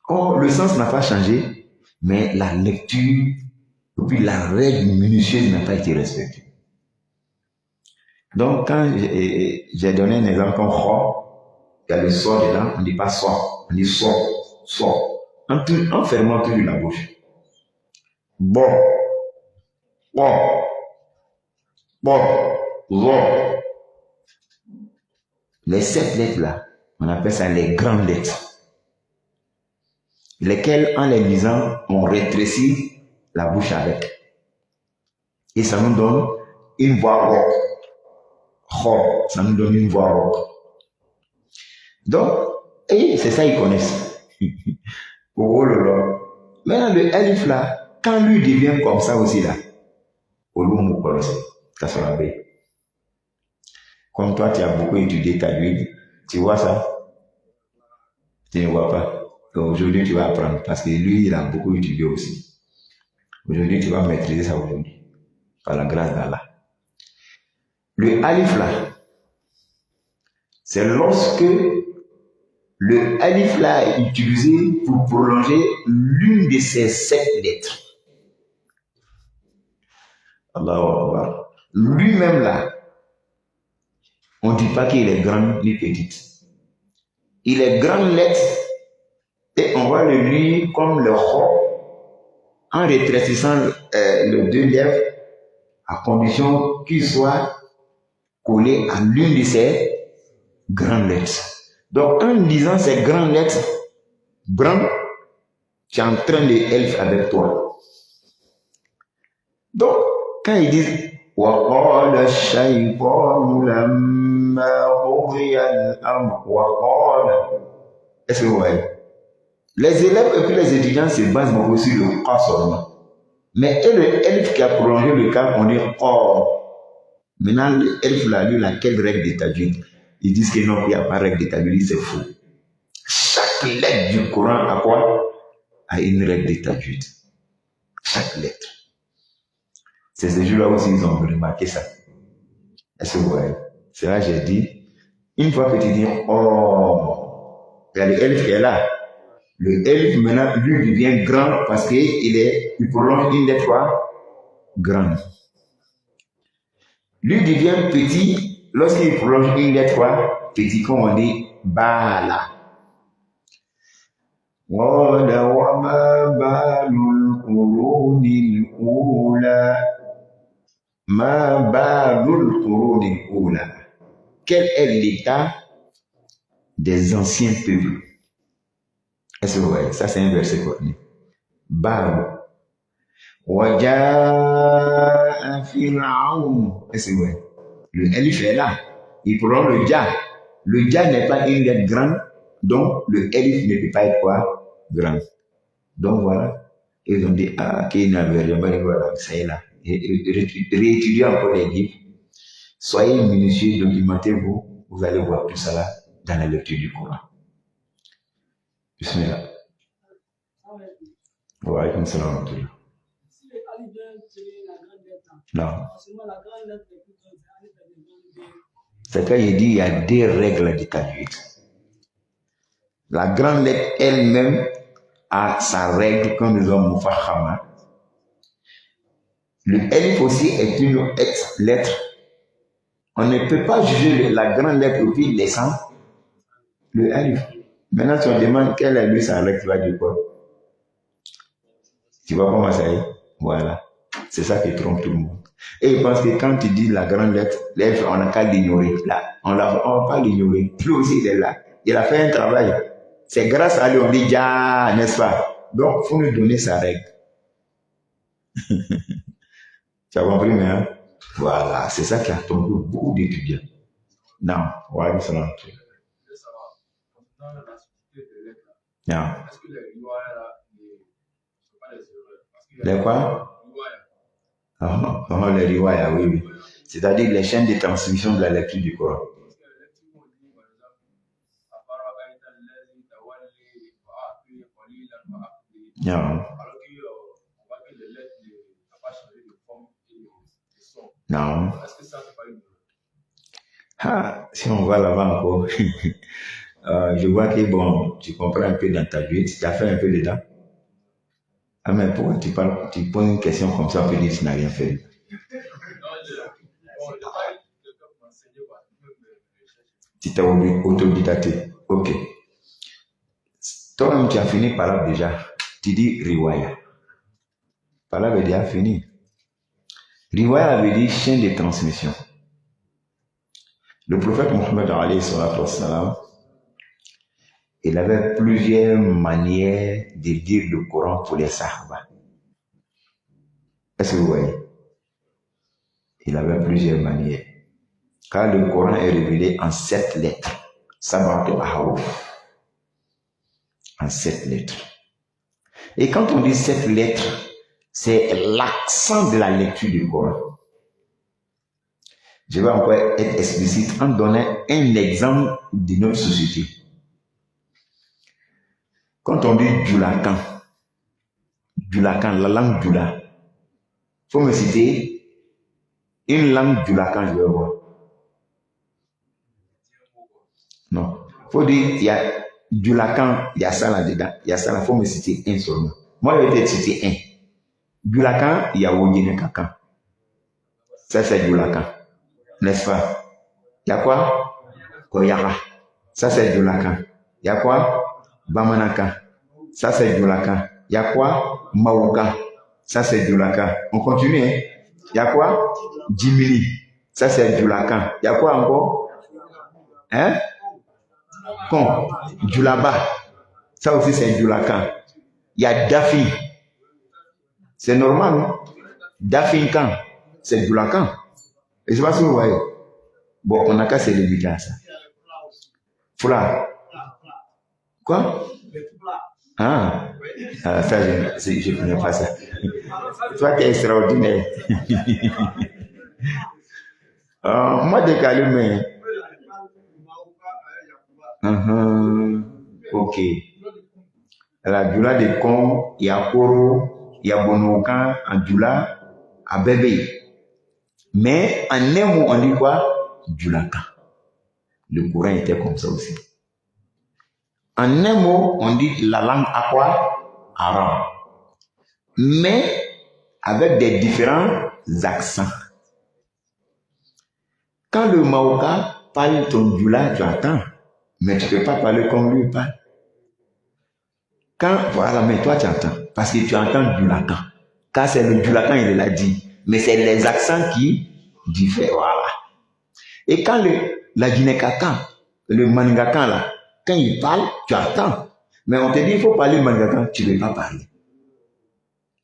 Or, le sens n'a pas changé, mais la lecture, et puis la règle minutieuse n'a pas été respectée. Donc, quand j'ai donné un exemple comme Kho, il y a le son dedans, on ne dit pas son, on dit son. En fermant toujours la bouche. Bon, les 7 lettres là, on appelle ça les grandes lettres, lesquelles, en les lisant, on rétrécit la bouche avec. Et ça nous donne une voix rauque. Kho, ça nous donne une voix rauque. Donc, et c'est ça ils connaissent. Oh là là. Maintenant, le Alif là, quand lui devient comme ça aussi là, Olumu Kolose, Kassorabe. Comme toi, tu as beaucoup étudié ta vie, tu vois ça? Tu ne vois pas. Donc aujourd'hui, tu vas apprendre parce que lui, il a beaucoup étudié aussi. Aujourd'hui, tu vas maîtriser ça aujourd'hui. Par la grâce d'Allah. Le Alif là, c'est lorsque le Alif là est utilisé pour prolonger l'une de ces 7 lettres. Allahu Akbar. Lui-même là, on ne dit pas qu'il est grand ni petit. Il est grande lettre et on va le lire comme le Kho en rétrécissant les 2 lèvres à condition qu'il soit collé à l'une de ces grandes lettres. Donc en lisant ces grandes lettres, Bram, tu es en train de elf avec toi. Donc quand ils disent وقال الشيطان لما قضي الأمر وقال, est-ce que vous voyez? Les élèves et puis les étudiants se basent beaucoup sur le Qa seulement. Mais le elf qui a prolongé le cas, on dit Qa. Maintenant, le elf là, lui, laquelle règle de tajwid? Ils disent que non, il n'y a pas de règle de tajwid, c'est faux. Chaque lettre du Coran a quoi? A une règle de tajwid. Chaque lettre. C'est ce jour-là aussi ils ont remarqué ça. Est-ce que vous voyez? C'est là que j'ai dit, une fois que tu dis oh, il y a le elf qui est là. Le elf maintenant, lui, devient grand parce qu'il prolonge une lettre grande. Lui devient petit lorsqu'il prolonge une lettre petit, comme on dit bala. وَمَا بَالُ الْقُرُونِ الْأُولَى مَا بَالُ الْقُرُونِ الْأُولَى. Quel est l'état des anciens peuples? Est-ce que vous voyez? Ça, c'est un verset connu. Bal. Waja'a Fir'aun. Est-ce que vous voyez? Le elif est là. Il prend le ja. Le ja n'est pas une lettre grande, donc le elif ne peut pas être quoi? Grand. Donc voilà. Ils ont dit, qu'il n'y avait rien, voilà, ça y est là. Réétudiez encore les livres. Soyez minutieux, documentez-vous. Vous allez voir tout ça là dans la lecture du Coran. Bismillah. Wa alaykum salam. Non. C'est quand il dit il y a des règles de tajwid. La grande lettre elle-même a sa règle quand nous avons Mufahama. Le elif aussi est une lettre. On ne peut pas juger la grande lettre et puis laissant le elif. Maintenant, si on demande quelle est lui sa règle, tu vas dire quoi? Tu vois comment ça est? Voilà. C'est ça qui trompe tout le monde. Et je pense que quand tu dis la grande lettre, on n'a qu'à l'ignorer. Là, on ne va pas l'ignorer. Lui aussi, il est là. Il a fait un travail. C'est grâce à lui, on dit ja, n'est-ce pas? Donc, il faut nous donner sa règle. Tu as compris, mais hein? Voilà, c'est ça qui a tombé beaucoup d'étudiants. Non, ouais, c'est ça. Non. Les quoi? Les riwaya, oui, oui. C'est-à-dire les chaînes de transmission de la lecture du Coran. Non. Non. Ah, si on va là-bas encore, je vois que bon, tu comprends un peu dans ta vie, tu as fait un peu dedans. Ah, mais pourquoi tu parles, tu poses une question comme ça, puis tu n'as rien fait? Tu t'es autodidacté. Ok. Toi-même, tu as fini par là déjà. Tu dis riwaya. Par là, veut dire fini. Riwaya veut dire chaîne de transmission. Le prophète Mohammed alayhi salatu wassalam, il avait plusieurs manières de dire le Coran pour les Sahaba. Est-ce que vous voyez? Il avait plusieurs manières. Car le Coran est révélé en 7 lettres. Sabat al-Ahruf. En 7 lettres. Et quand on dit 7 lettres, c'est l'accent de la lecture du Coran. Je vais encore être explicite en donnant un exemple de notre société. Quand on dit Djoulakan, la langue Djoula, il faut me citer une langue Djoulakan, je vais voir. Non. Il faut dire, il y a Djoulakan, il y a ça là-dedans, il y a ça là, il faut me citer un seulement. Moi, je vais te citer un. Djoulakan, il y a Wogine Kakan. Ça, c'est Djoulakan. N'est-ce pas? Il y a quoi? Koyara. Ça, c'est Djoulakan. Il y a quoi? Bamanaka. Ça, c'est Djoulakan. Il y a quoi? Maouka. Ça, c'est Djoulakan. On continue, hein? Il y a quoi? Jimini. Ça, c'est Djoulakan. Il y a quoi encore? Hein? Con. Djoulaba. Ça aussi, c'est Djoulakan. Il y a Dafi. C'est normal, non? Dafinkan. C'est Djoulakan. Et je sais pas si vous voyez. Bon, on n'a qu'à se limiter à ça. Foula. Quoi? Ah, ça, je ne connais pas ça. Toi, tu es extraordinaire. Moi, décalé, mais. Ok. La Djoula de Con, il y a Koro, il y a Bonokan, en Djoula, à Bébé. Mais en un mot, on dit quoi? Djoulaka. Le Coran était comme ça aussi. En un mot, on dit la langue à quoi? Arabe. Mais avec des différents accents. Quand le Maoka parle ton Djoula, tu entends. Mais tu ne peux pas parler comme lui parle. Quand, voilà, mais toi tu entends. Parce que tu entends Djoulakan. Quand c'est le Djoulakan, il l'a dit. Mais c'est les accents qui diffèrent. Voilà. Et quand la Guinée-Kakan, le Maningakan là, quand il parle, tu entends. Mais on te dit, il faut parler Maningakan, tu ne veux pas parler.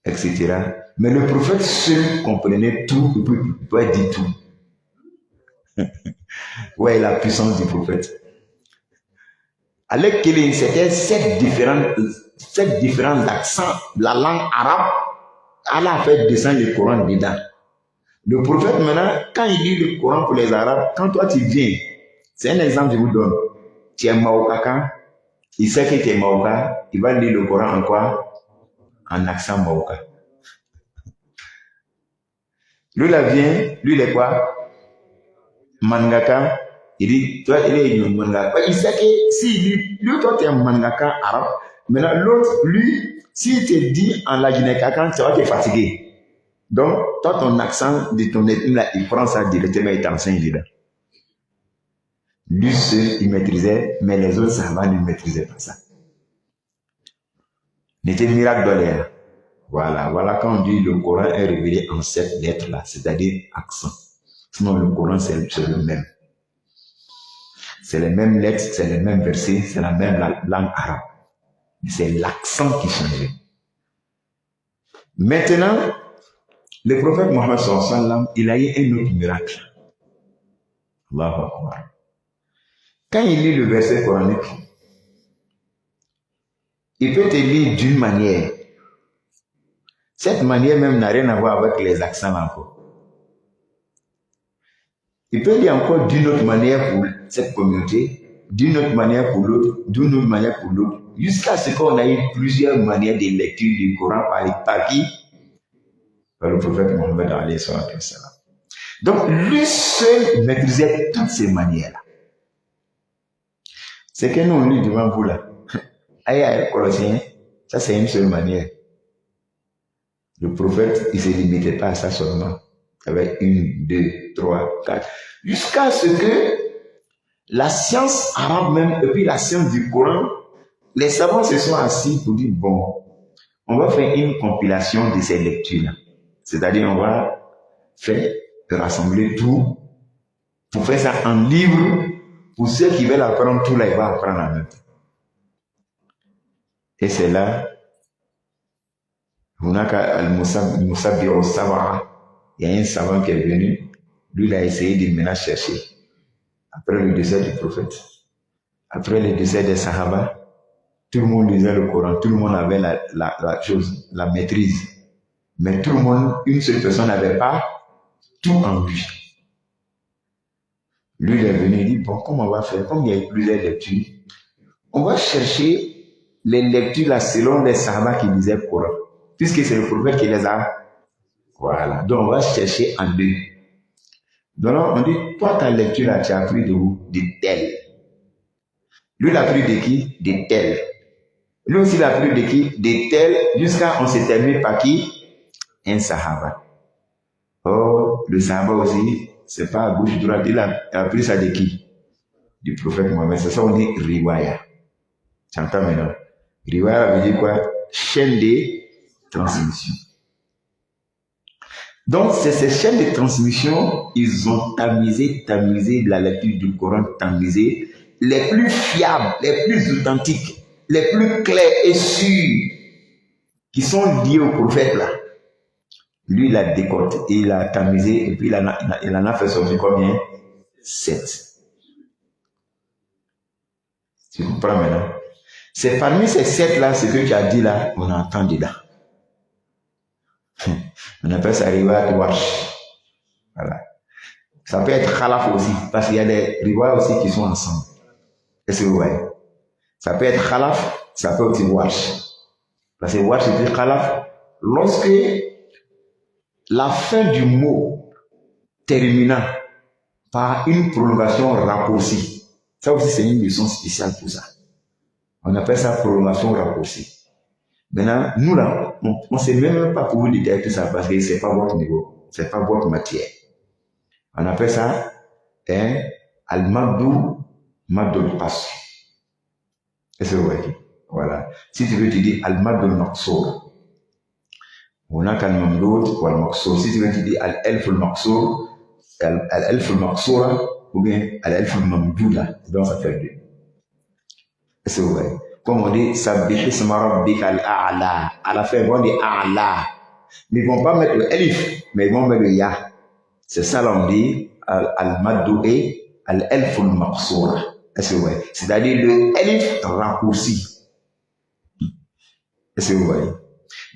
Etc. Mais le prophète seul comprenait tout, il peut dire tout. Ouais, la puissance du prophète. Avec qu'il c'était 7 différents accents de la langue arabe. Allah a fait descendre le Coran dedans. Le prophète maintenant, quand il lit le Coran pour les Arabes, quand toi tu viens, c'est un exemple que je vous donne. Tu es Maoka, il sait que tu es Maoka, il va lire le Coran en quoi? En accent Maoka. Lui là vient, lui il est quoi? Mangaka. Il dit, toi il est un Mangaka. Il sait que si lui toi tu es un Mangaka arabe, maintenant l'autre, lui, s'il te dit en la Guinée-Kakan, ça va te fatiguer. Donc, toi, ton accent de ton ethnie, là, il prend ça directement et t'enseigne dedans. Lui seul, il maîtrisait, mais les autres savants ne maîtrisaient pas ça. C'était miracle de l'air. Voilà quand on dit le Coran est révélé en 7 lettres là, c'est-à-dire accent. Sinon le Coran c'est le même. C'est les mêmes lettres, c'est les mêmes versets, c'est la même langue arabe. C'est l'accent qui changeait. Maintenant, le prophète Mohammed sallallahu alayhi wa sallam, il a eu un autre miracle. Allahu Akbar. Quand il lit le verset coranique, il peut te lire d'une manière. Cette manière même n'a rien à voir avec les accents encore. Il peut lire encore d'une autre manière pour cette communauté, d'une autre manière pour l'autre, d'une autre manière pour l'autre, jusqu'à ce qu'on ait eu plusieurs manières de lecture du Coran par qui? Par le prophète Mohammed alayhi wa sallam. Donc, lui seul maîtrisait toutes ces manières-là. C'est que nous, on lit devant vous là. Aïe, Colossiens, ça c'est une seule manière. Le prophète, il ne se limitait pas à ça seulement. Il y avait 1, 2, 3, 4. Jusqu'à ce que la science arabe même, et puis la science du Coran, les savants se sont assis pour dire, bon, on va faire une compilation de ces lectures-là. C'est-à-dire, on va faire rassembler tout pour faire ça en livre. Pour ceux qui veulent apprendre tout là, ils vont apprendre en même temps. Et c'est là, il y a un savant qui est venu, lui il a essayé de maintenant chercher. Après le décès du prophète, après le décès des Sahaba, tout le monde lisait le Coran, tout le monde avait la maîtrise. Mais tout le monde, une seule personne n'avait pas tout en lui. Lui, il est venu, il dit, bon, comment on va faire? Comme il y a eu plusieurs lectures, on va chercher les lectures là selon les Sahaba qui lisaient le Coran. Puisque c'est le prophète qui les a. Voilà. Donc, on va chercher en deux. Donc, on dit, toi, ta lecture là, tu as pris de où? De tel. Lui, il a pris de qui? De tel. Lui aussi, il a pris de qui? De tel, jusqu'à on s'est terminé par qui? Un Sahaba. Oh, le Sahaba aussi, c'est pas à gauche, droite, il a pris ça de qui? Du prophète Mohammed. C'est ça, on dit riwaya. Tu entends maintenant? Riwaya veut dire quoi? Chaîne de transmission. Donc, c'est ces chaînes de transmission, ils ont tamisé la lecture du Coran, tamisé les plus fiables, les plus authentiques, les plus clairs et sûrs, qui sont liés au prophète là. Lui, il a décoté, il a tamisé, et puis il en a fait sortir combien? 7. Tu comprends maintenant? C'est parmi ces 7 là, ce que tu as dit là, on entend dedans. On appelle ça riwayat warsh. Voilà. Ça peut être khalaf aussi, parce qu'il y a des riwayats aussi qui sont ensemble. Est-ce que vous voyez? Ça peut être khalaf, ça peut être warsh. Parce que warsh c'est khalaf. Lorsque la fin du mot terminant par une prolongation raccourcie, ça aussi c'est une leçon spéciale pour ça. On appelle ça prolongation raccourcie. Maintenant, nous là, on ne sait même pas pour vous détailler tout ça parce que ce n'est pas votre niveau, ce n'est pas votre matière. On appelle ça al-madou madul qasr. Est-ce que vous voyez? Voilà. Si tu veux te dire al-madul maqsour, on a al-mamdoud ou al-maqsour. Si tu veux te dire al-elf al-maqsour, al-elf al-maqsoura ou bien al-elf al-mamdouda, donc ça fait 2. Est-ce que vous voyez? Comme on dit, Sabbihisma rabbika al-a'la. À la fin, ils vont dire a'la. Mais ils ne vont pas mettre le elif, mais ils vont mettre le ya. C'est ça, là, on dit al-maddu et al-elf al-maqsoura. Est-ce que vous voyez? C'est-à-dire le elif raccourci. Est-ce que vous voyez?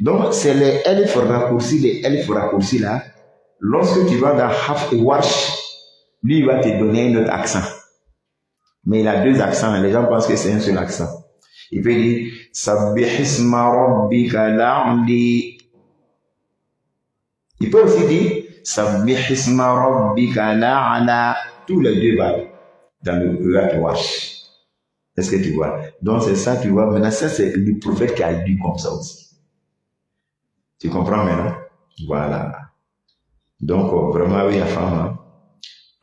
Donc, c'est les elif raccourcis là. Lorsque tu vas dans Haf et Warsh, lui, il va te donner un autre accent. Mais il a 2 accents. Les gens pensent que c'est un seul accent. Il peut dire Sabbihisma rabbika la'li. Il peut aussi dire Sabbihisma rabbika la'ala. Tous les 2 valent dans le Rat Wash. Est-ce que tu vois? Donc c'est ça, tu vois. Maintenant, ça c'est le prophète qui a dit comme ça aussi. Tu comprends maintenant? Voilà. Donc vraiment, oui, la femme, hein,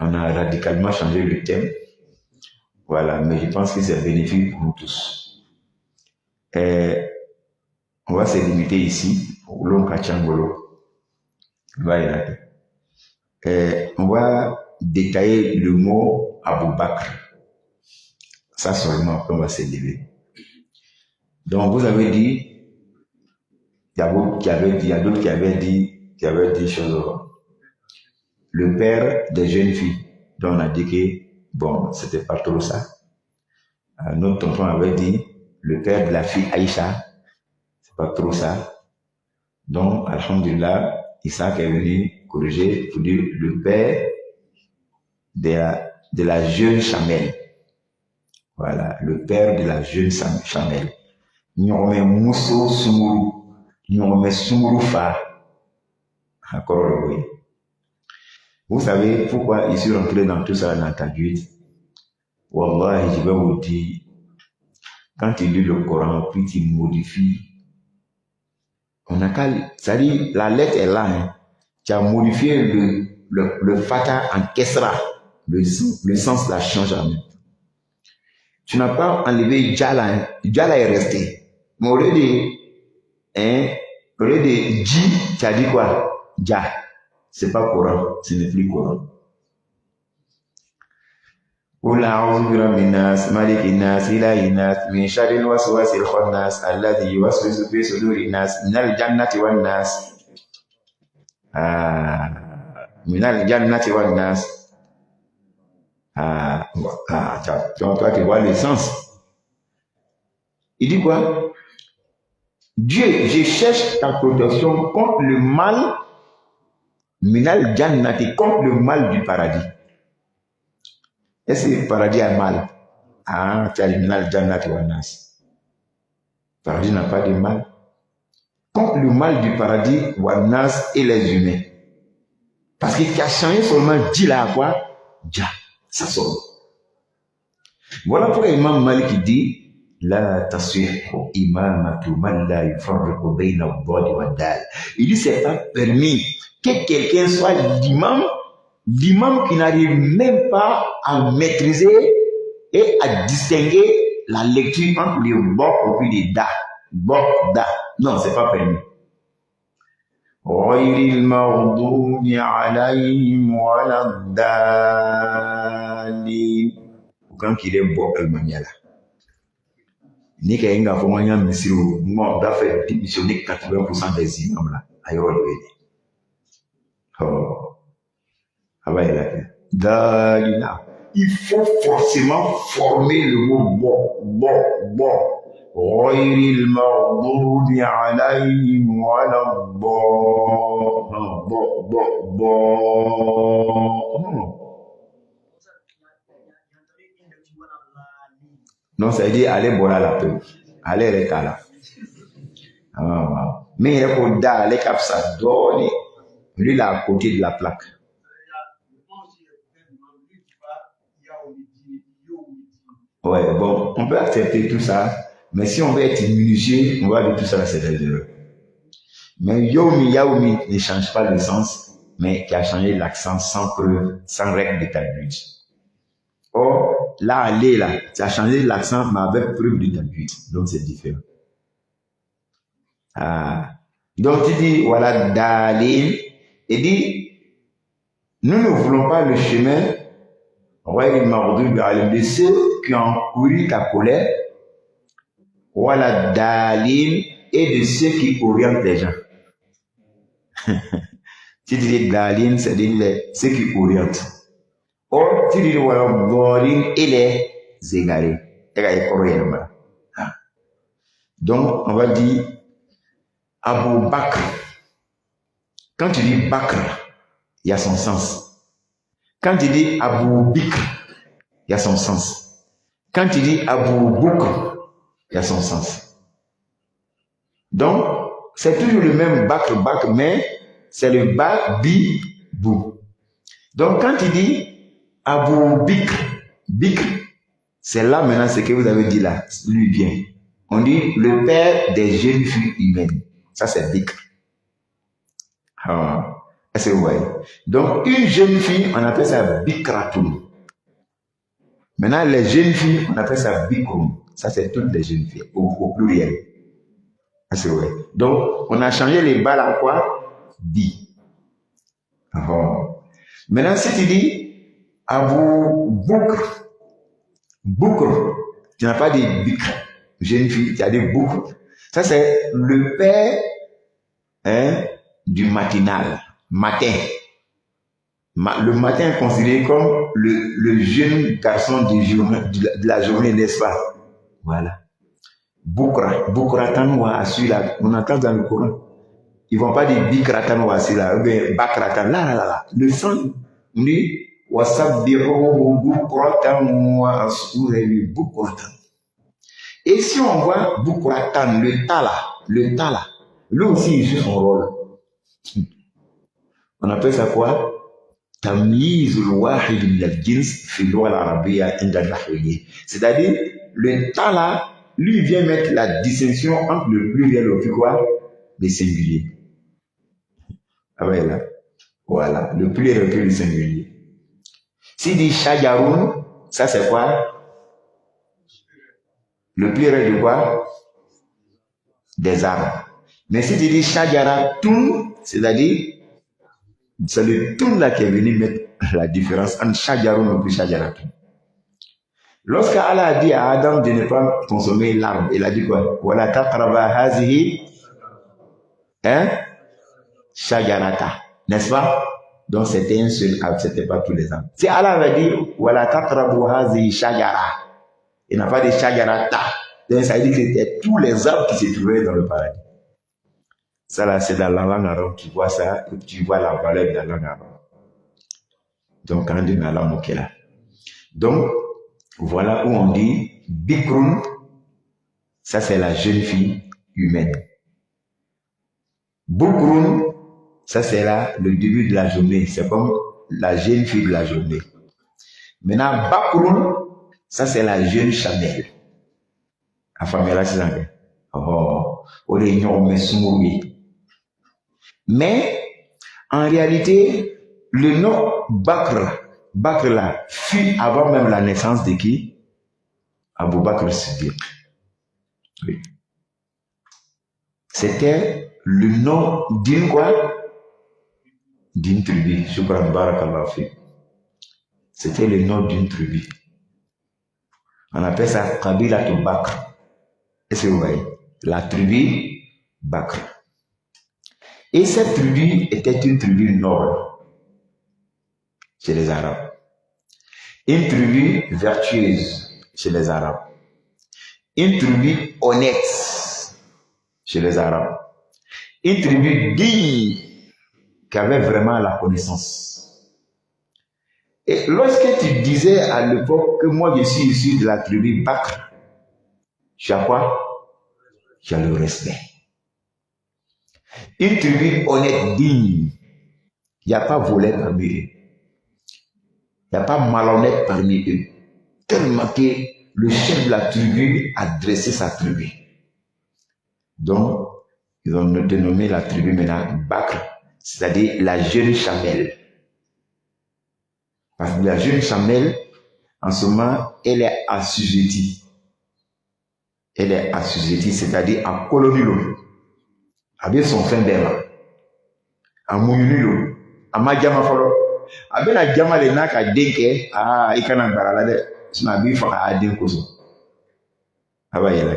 on a radicalement changé le thème. Voilà, mais je pense que c'est bénéfique pour nous tous. On va se limiter ici. On va détailler le mot Abou Bakr. Ça seulement, on va s'élever. Donc, vous avez dit, il y a d'autres qui avaient dit choses. Le père des jeunes filles, dont on a dit que, bon, c'était pas trop ça. Notre tonton avait dit, le père de la fille Aïcha, c'est pas trop ça. Donc, alhamdulillah, Isaac est venu corriger pour dire le père de la jeune Chamel. Voilà, le père de la jeune Chamel. Nyome Mousso Sumuru, Nyome Sumuru Fa. Encore oui. Vous savez pourquoi il suis rentré dans tout ça dans Tajwid? Wallah, je vais vous dire, quand il lit le Coran, puis il modifie, on a qu'à, c'est-à-dire, la lettre est là, hein. Tu as modifié le fata en kesra, le sens la change en même. Tu n'as pas enlevé Djala, hein. Djala est resté. Mais au lieu de J, tu as dit quoi? Dja. C'est pas Coran, ce n'est plus Coran. قل أعوذ برب الناس ملك الناس إله الناس من شر الوسواس الخناس الذي يوسوس في صدور الناس من الجنة والناس من الجنة والناس toi tu vois le sens. Il dit quoi? Dieu, je cherche ta protection contre le mal, minal jannati, contre le mal du paradis. Est-ce que le paradis a mal? Tu as le minal jannati wa nas. Le paradis n'a pas de mal. Contre le mal du paradis, wa nas et les humains. Parce qu'il a changé seulement dit là à quoi? Dja, ça sort. Voilà pourquoi Imam Malik dit La taswihu imamatu man la yufarriqu bayna al-dhali wa dal. Il dit c'est pas permis que quelqu'un soit l'imam qui n'arrive même pas à maîtriser et à distinguer la lecture entre les bok et puis les da. Bok, da. Non, c'est pas permis. غير المغضوب عليهم ولا الضالين. Quand il est bon, elle m'a mis là. Ni qu'il y a un moment où moi, on a fait démissionner 80% des imams là. Ailleurs, Dalina. Il faut forcément former le mot bon. غير المغضوب عليهم ولا Non, ça veut dire aller boire la paix. Aller les là. Mais il faut d'aller cap ça donne. Lui là à côté de la plaque. Ouais, bon, on peut accepter tout ça, mais si on veut être minutieux, on va dire tout ça, c'est des erreurs. Mais Yaoumi ne change pas le sens, mais qui a changé l'accent sans règle de tajwid. Or, là, aller là, tu as changé l'accent, mais avec preuve de tajwid. Donc, c'est différent. Donc, tu dis, voilà, Dalil, et dit, nous ne voulons pas le chemin, de ceux qui ont couru ta colère, voilà, Dalil, et de ceux qui orientent les gens. Tu dis Dalil, c'est-à-dire ceux qui orientent. Or, tu dis voilà, Dalil et les égarés. Donc, on va dire Abou Bakr. Quand tu dis Bakr, il y a son sens. Quand tu dis Abou Bikr, il y a son sens. Quand tu dis Abou Boukr, il y a son sens. Donc, c'est toujours le même Bakr, mais c'est le Ba-Bi, Bou. Donc, quand tu dis Abou Bikr, c'est là maintenant ce que vous avez dit là, lui vient. On dit le père des jeunes filles humaines. Ça, c'est Bikr. Est-ce que vous voyez? Donc, une jeune fille, on appelle ça Bikratoun. Maintenant, les jeunes filles, on appelle ça Bikroum. Ça, c'est toutes les jeunes filles, au pluriel. Ah, c'est vrai. Donc, on a changé les balles en quoi? Bi. Maintenant, si tu dis Abou Boukr, Boukr, tu n'as pas dit Bikr, jeune fille, tu as dit Boukr. Ça, c'est le père du matinal, matin. Le matin est considéré comme le jeune garçon de la journée, n'est-ce pas? Voilà. Boukra, Boukratan wa celui-là, on entend dans le Coran. Ils ne vont pas dire Bikratan wa celui-là, ou bien Bakratan, là. Le son, on dit Wasabbihu Boukratan wa as'urebi Boukratan. Et si on voit Boukratan, le tala, lui aussi il joue son rôle. On appelle ça quoi? Tamyizul wahid min al-jins fi al-lugha al-arabiyya inda al-nahwiyyin. C'est-à-dire, le tala, lui vient mettre la distinction entre le pluriel et le quoi? Le singulier. Ah ouais, là. Voilà, le pluriel et le singulier. S'il dit shajaroun, ça c'est quoi? Le pluriel de quoi? Des arbres. Mais si tu dis shajaratun, c'est-à-dire, c'est le tun là qui est venu mettre la différence entre shajaroun et shajaratun. Lorsque Allah a dit à Adam de ne pas consommer l'arbre, il a dit quoi? Wala taqraba hazihi shajarata. N'est-ce pas? Donc c'était un seul arbre, c'était pas tous les arbres. Si Allah avait dit Wala taqrabu hazihi shajara, il n'a pas dit shajarata. Donc ça veut dire que c'était tous les arbres qui se trouvaient dans le paradis. Ça là, c'est dans la langue arabe, tu vois ça, et tu vois la valeur de la langue arabe. Donc quand on dit la langue là. Donc, voilà où on dit Bikrun, ça c'est la jeune fille humaine. Bukrun, ça c'est là le début de la journée, c'est comme la jeune fille de la journée. Maintenant, Bakrun, ça c'est la jeune chamelle. La famille là, c'est ça. Mais, en réalité, le nom Bakr là, fut avant même la naissance de qui? Abou Bakr Siddiq. Oui. C'était le nom d'une quoi? D'une tribu. Shukran barakallahu fi. C'était le nom d'une tribu. On appelle ça Kabila to Bakr. Est-ce que vous voyez? La tribu Bakr. Et cette tribu était une tribu noble chez les Arabes. Une tribu vertueuse chez les Arabes. Une tribu honnête chez les Arabes. Une tribu digne qui avait vraiment la connaissance. Et lorsque tu disais à l'époque que moi je suis issu de la tribu Bakr, tu as quoi? Tu as le respect. Une tribu honnête, digne. Il n'y a pas volé parmi eux. Il n'y a pas malhonnête parmi eux. Tellement que le chef de la tribu a dressé sa tribu. Donc, ils ont dénommé la tribu maintenant Bakr, c'est-à-dire la jeune chamelle. Parce que la jeune chamelle, en ce moment, elle est assujettie. Elle est assujettie, c'est-à-dire à Kolonilo, avec son fin d'elle, à Mounilo, à Madjama Folo. Avec la Djama de Naka Denke, il y a un baralade, c'est un bif à Denkoso. Ah bah, il y a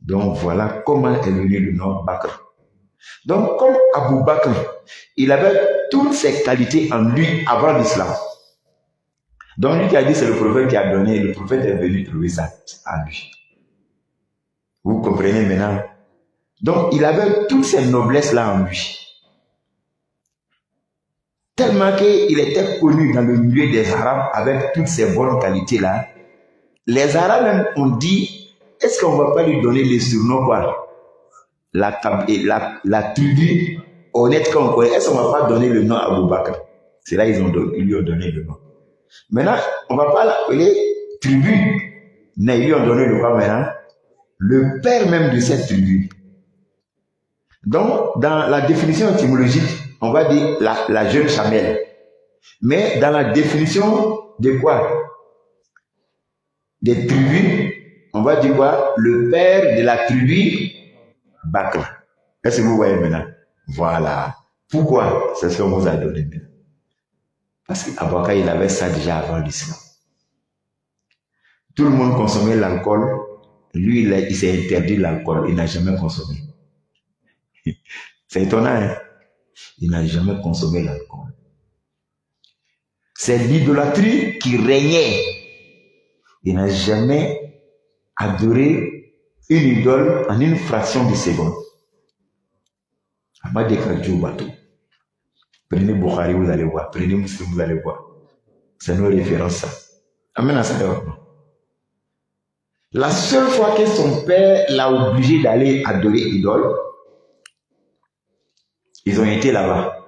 donc voilà comment est venu le nom Bakr. Donc comme Abou Bakr, il avait toutes ces qualités en lui avant l'islam. Donc lui qui a dit c'est le prophète qui a donné, le prophète est venu trouver ça en lui. Vous comprenez maintenant? Donc il avait toutes ces noblesses là en lui. Tellement qu'il était connu dans le milieu des Arabes avec toutes ces bonnes qualités là. Les Arabes même ont dit, est-ce qu'on ne va pas lui donner les surnoms quoi? La tribu honnête qu'on connaît, est-ce qu'on ne va pas donner le nom à Abou Bakr? C'est là ils lui ont donné le nom. Maintenant, on ne va pas l'appeler tribu, mais ils lui ont donné le nom maintenant. Le père même de cette tribu. Donc, dans la définition étymologique, on va dire la jeune chamelle. Mais dans la définition de quoi? Des tribus, on va dire quoi? Le père de la tribu Bakr. Est-ce que vous voyez maintenant? Voilà. Pourquoi? C'est ce qu'on vous a donné maintenant. Parce qu'Abu Bakr, il avait ça déjà avant l'islam. Tout le monde consommait l'alcool. Lui, il s'est interdit l'alcool. Il n'a jamais consommé. C'est étonnant, hein? Il n'a jamais consommé l'alcool. C'est l'idolâtrie qui régnait. Il n'a jamais adoré une idole en une fraction de seconde. Ahmad Dieu bateau. Prenez Bukhari, vous allez voir. Prenez Muslim, vous allez voir. C'est nos références, ça. Amen à ça. La seule fois que son père l'a obligé d'aller adorer idole, ils ont été là-bas.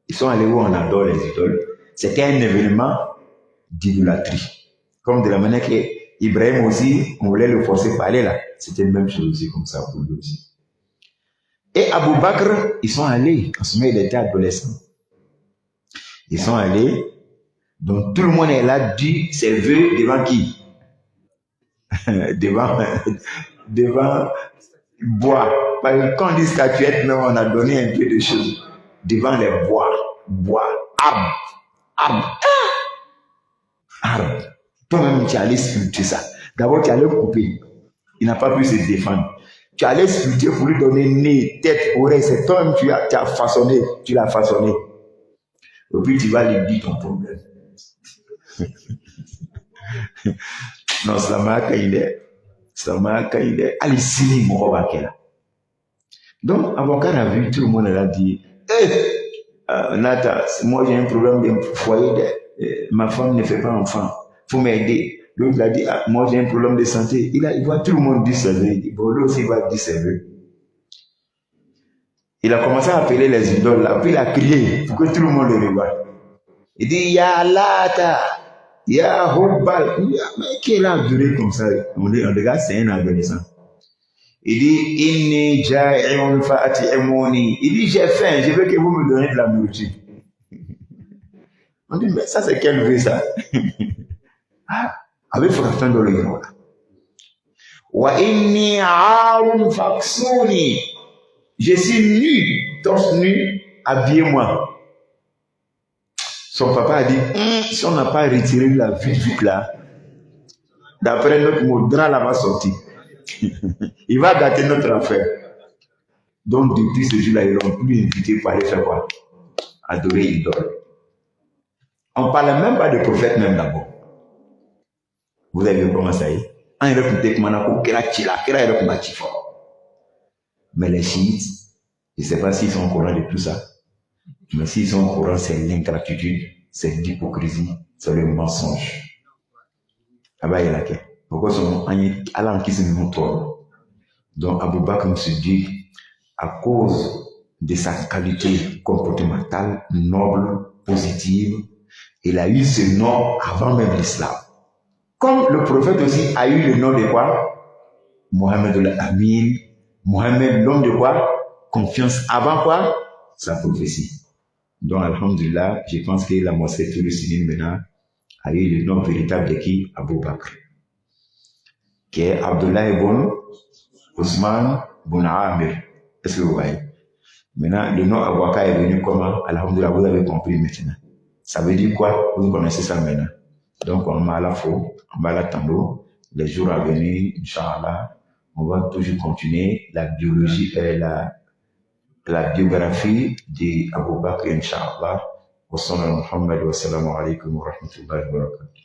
Ils sont allés où on adore les idoles. C'était un événement d'idolâtrie. Comme de la manière que Ibrahim aussi, on voulait le forcer par aller là. C'était la même chose aussi, comme ça pour lui aussi. Et Abu Bakr, ils sont allés. En ce moment, il était adolescent. Ils sont allés. Donc tout le monde est là, dit ses vœux devant qui? devant bois. Parce que quand on dit statuette, même on a donné un peu de choses. Devant les bois, arbres. Toi-même, tu allais sculpter ça. D'abord, tu allais couper. Il n'a pas pu se défendre. Tu allais sculpter pour lui donner nez, tête, oreille. C'est toi-même, tu as façonné, tu l'as façonné. Et puis, tu vas lui dire ton problème. Non, ça m'a caillé. Allez, c'est mon robakela. Donc, avocat a vu, tout le monde a dit, Nata, moi j'ai un problème de foyer, ma femme ne fait pas enfant, faut m'aider. L'autre a dit, moi j'ai un problème de santé. Il voit tout le monde dire ça. Bon, l'autre aussi va dire ça. Il a commencé à appeler les idoles là, puis il a crié pour que tout le monde le regarde. Il dit, Ya Lata, Ya Hubbal. Mais qui est là duré comme ça? On regarde, c'est un adolescent. Il dit, Inni ja'i'un fa'ati'imuni. Il dit, j'ai faim, je veux que vous me donnez de la nourriture. On dit, mais ça c'est quel vœu ça? Avec frappin dans le héros là. Wa inni a'arun faksuni. Je suis nu, torse nu, habillez-moi. Son papa a dit, si on n'a pas retiré la vie vite là, d'après notre mot, drap là va sortir. Il va gâter notre affaire. Donc depuis ce jour-là, ils l'ont plus invité pour aller faire quoi? Adorer l'idole. On ne parle même pas de prophète même d'abord. Vous avez vu comment ça y est? Mais les chiites, je ne sais pas s'ils sont au courant de tout ça, mais s'ils sont au courant, c'est l'ingratitude, c'est l'hypocrisie, c'est le mensonge. Ah il y a laquelle? Pourquoi sont allants qui se montrent? Donc Abu Bakr se dit, à cause de sa qualité comportementale noble, positive, il a eu ce nom avant même l'islam. Comme le prophète aussi a eu le nom de quoi? Mohammed al-Amin, Mohammed l'homme de quoi? Confiance avant quoi? Sa prophétie. Donc, alhamdulillah, je pense que la mosquée Toulouse maintenant a eu le nom véritable de qui? Abu Bakr. Qui est Abdullah ibn Ousmane ibn Amir. Est-ce que vous voyez? Maintenant, le nom Abu Bakr est venu comment? Alhamdulillah, vous avez compris maintenant. Ça veut dire quoi? Vous connaissez ça maintenant. Donc, on m'a à la faux, on m'a à l'attendre. Les jours à venir, Inch'Allah, on va toujours continuer la biologie, la biographie d'Abu Bakr, Inch'Allah. Wa sallallahu Muhammad wa salamu alaykum wa rahmatullahi wa barakatuh.